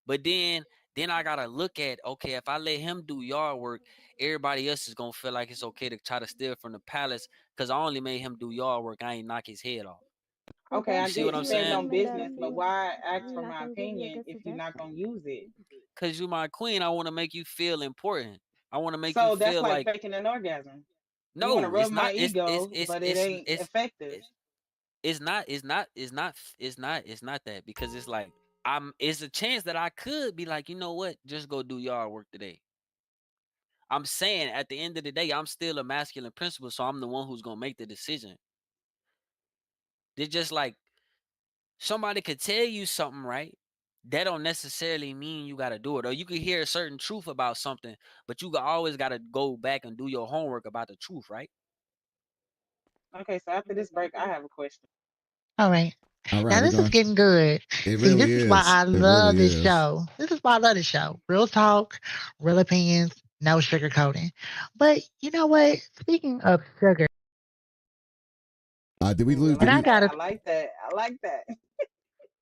but then I gotta look at okay, if I let him do yard work, everybody else is gonna feel like it's okay to try to steal from the palace because I only made him do yard work. I ain't knock his head off. But Okay, You I that's see get what just I'm you you stand saying? on assuming that business, I'm but being why ask I'm for not my gonna give you a opinion good if you're not gonna suggestion. use it? Cause you my queen, I want to make you feel important. I want to make you So that's feel like like faking an orgasm. You want to no, rub it's my not. ego, but it ain't effective. It's not that because it's like it's a chance that I could be like, you know what, just go do yard work today. I'm saying at the end of the day, I'm still a masculine principal, so I'm the one who's gonna make the decision. They're just like somebody could tell you something, right? That don't necessarily mean you gotta do it. Or you could hear a certain truth about something, but you always gotta go back and do your homework about the truth, right? Okay, so after this break, I have a question. All right. All Now right, we're this is going. getting good. It See, really this is why is. I It really love this is. show. This is why I love this show. Real talk, real opinions, no sugarcoating. But you know what? Speaking of sugar, Did we Ooh, I lose? Did and like I we? that. gotta I like that. I like that.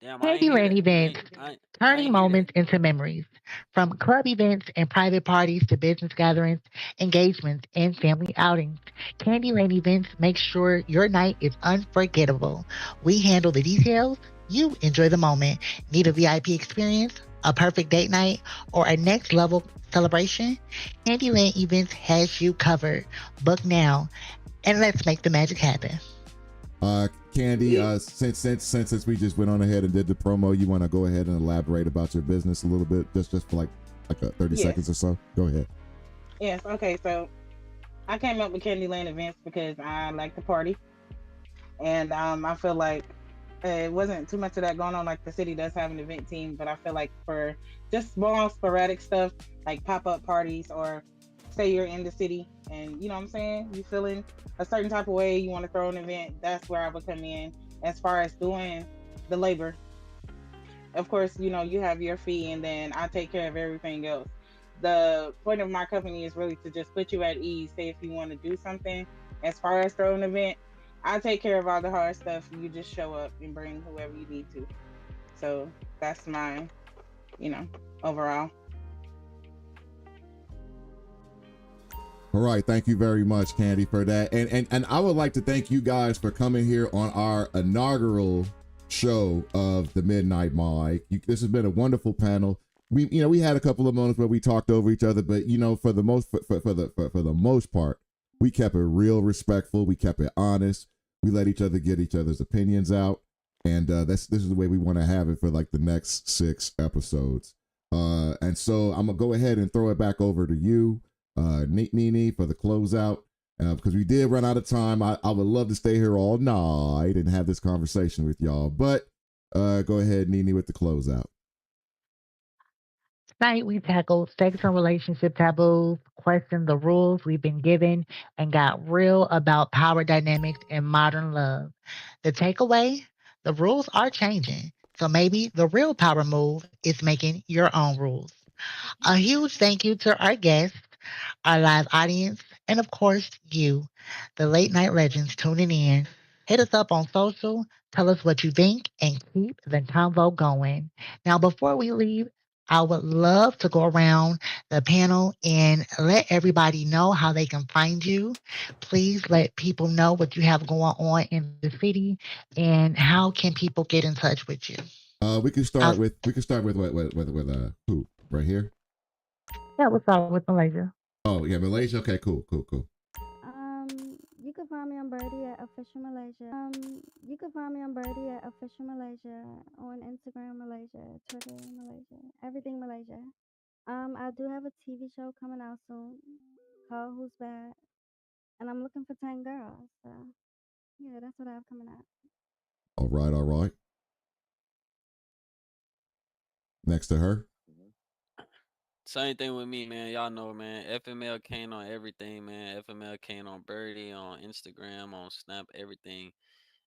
Damn, I ain't Candy hear Rain that. events, I turning ain't hear that. moments into memories. From club events and private parties to business gatherings, engagements, and family outings, Candy Rain events make sure your night is unforgettable. We handle the details, you enjoy the moment. Need a VIP experience, a perfect date night, or a next level celebration? Candyland Events has you covered. Book now, and let's make the magic happen. Candy, since we just went on ahead and did the promo, you want to go ahead and elaborate about your business a little bit, just for like 30 Yes. seconds or so. Go ahead. Yes. Okay. So I came up with Candyland events because I like to party, and I feel like it wasn't too much of that going on. Like the city does have an event team, but I feel like for just small sporadic stuff like pop up parties or say you're in the city and you know what I'm saying, you feeling a certain type of way, you want to throw an event, that's where I would come in. As far as doing the labor, of course, you know, you have your fee and then I take care of everything else. The point of my company is really to just put you at ease. Say if you want to do something as far as throw an event, I take care of all the hard stuff. You just show up and bring whoever you need to. So that's my, you know, overall. All right, thank you very much, Candy, for that. And I would like to thank you guys for coming here on our inaugural show of the Midnight Mic. This has been a wonderful panel. We had a couple of moments where we talked over each other, but for the most part, we kept it real respectful. We kept it honest. We let each other get each other's opinions out, and this is the way we want to have it for like the next 6 episodes. And so I'm gonna go ahead and throw it back over to you, Nene, for the closeout, because we did run out of time. I would love to stay here all night and have this conversation with y'all, but go ahead, Nene, with the closeout. Tonight we tackled sex and relationship taboos, questioned the rules we've been given, and got real about power dynamics and modern love. The takeaway: the rules are changing. So maybe the real power move is making your own rules. A huge thank you to our guests, our live audience, and of course, you, the late night legends tuning in. Hit us up on social, tell us what you think, and keep the convo going. Now, before we leave, I would love to go around the panel and let everybody know how they can find you. Please let people know what you have going on in the city and how can people get in touch with you. We can start with who right here. Yeah, we'll start with Malaysia. Oh yeah, Malaysia. Okay, cool. You can find me on Birdie at Official Malaysia. You can find me on Birdie at Official Malaysia on Instagram Malaysia, Twitter Malaysia, everything Malaysia. I do have a TV show coming out soon called Who's Bad, and I'm looking for 10 girls. So yeah, that's what I have coming out. All right, all right. Next to her. Same thing with me, man. Y'all know, man. FML Kane on everything, man. FML Kane on Birdie, on Instagram, on Snap, everything.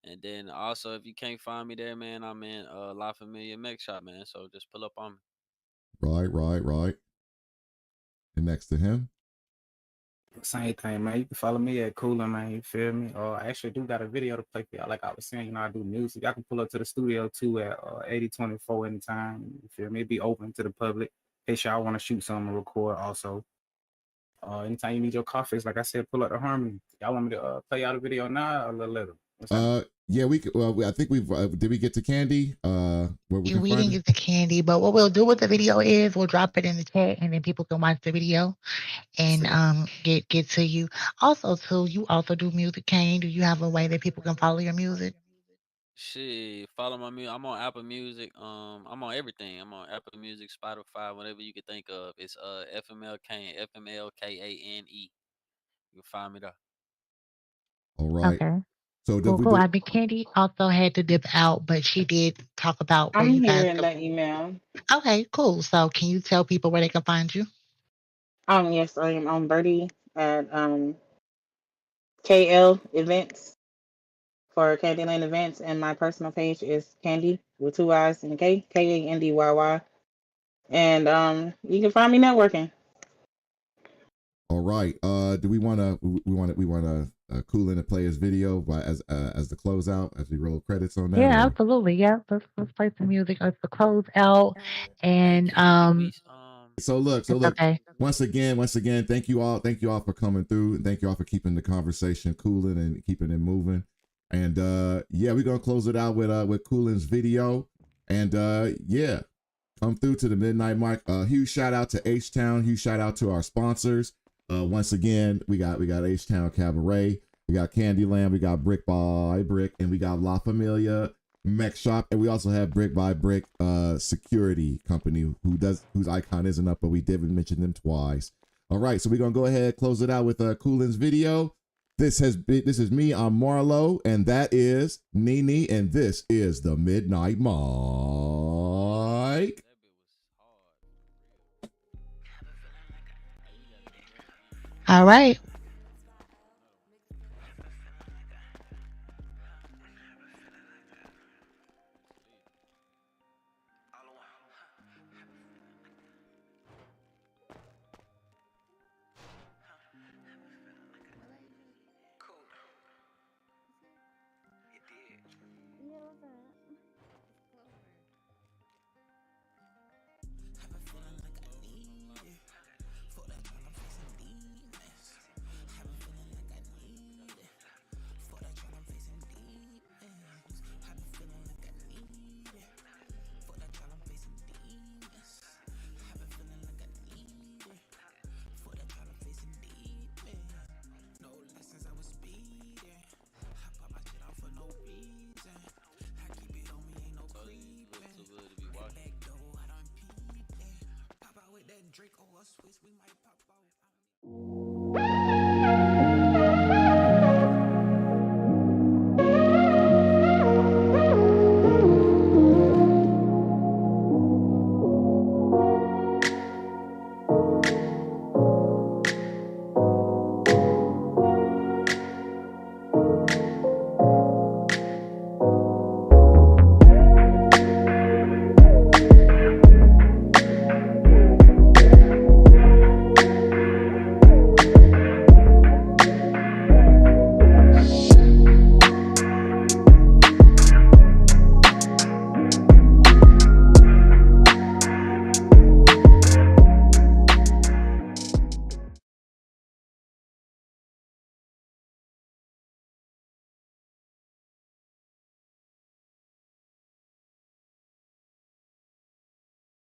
And then also, if you can't find me there, man, I'm in La Familia Mech Shop, man. So just pull up on me. Right. And next to him. Same thing, man. You can follow me at Cooler, man. You feel me? I actually do got a video to play for y'all. Like I was saying, I do music. Y'all can pull up to the studio too at 8024 anytime. You feel me? It be open to the public. In case y'all want to shoot something, record also. Anytime you need your car fixed, like I said, pull up the Harmony. Y'all want me to play y'all the video now or a little later? Yeah, we could. Well, I think we've. Did we get to Candy? Where we can We find didn't it? get the candy, but what we'll do with the video is we'll drop it in the chat, and then people can watch the video and get to you. Also, too, you also do music, Kane. Do you have a way that people can follow your music? Shit, follow my music. I'm on Apple Music. I'm on everything. I'm on Apple Music, Spotify, whatever you can think of. It's FML Kane, FMLKANE. You can find me there. All right. Okay. So Cool. I mean, Candy also had to dip out, but she did talk about where I'm you here guys in could. that email. Okay, cool. So can you tell people where they can find you? Yes, I am on Birdie at KL Events for Candyland Events, and my personal page is Candy with 2 I's and a K, KANDYY. And you can find me networking. All right. Do we want to? We want to Coolin to play his video as the closeout as we roll credits on that. Yeah, or- absolutely. Yeah, let's play some music as the close out. And So look. it's okay. Once again, thank you all for coming through, and thank you all for keeping the conversation cooling and keeping it moving. And yeah, we're gonna close it out with Coolin's video. And yeah, come through to the midnight mark. Huge shout out to H Town. Huge shout out to our sponsors. Once again, we got H Town Cabaret, we got Candyland, we got Brick by Brick, and we got La Familia Mech Shop, and we also have Brick by Brick security company whose icon isn't up, but we did mention them twice. All right, so we're gonna go ahead close it out with Coolin's video. This is me, I'm Marlo, and that is Nene, and this is the Midnight Mike. All right. Yeah, what's up? Draco or Swiss, we might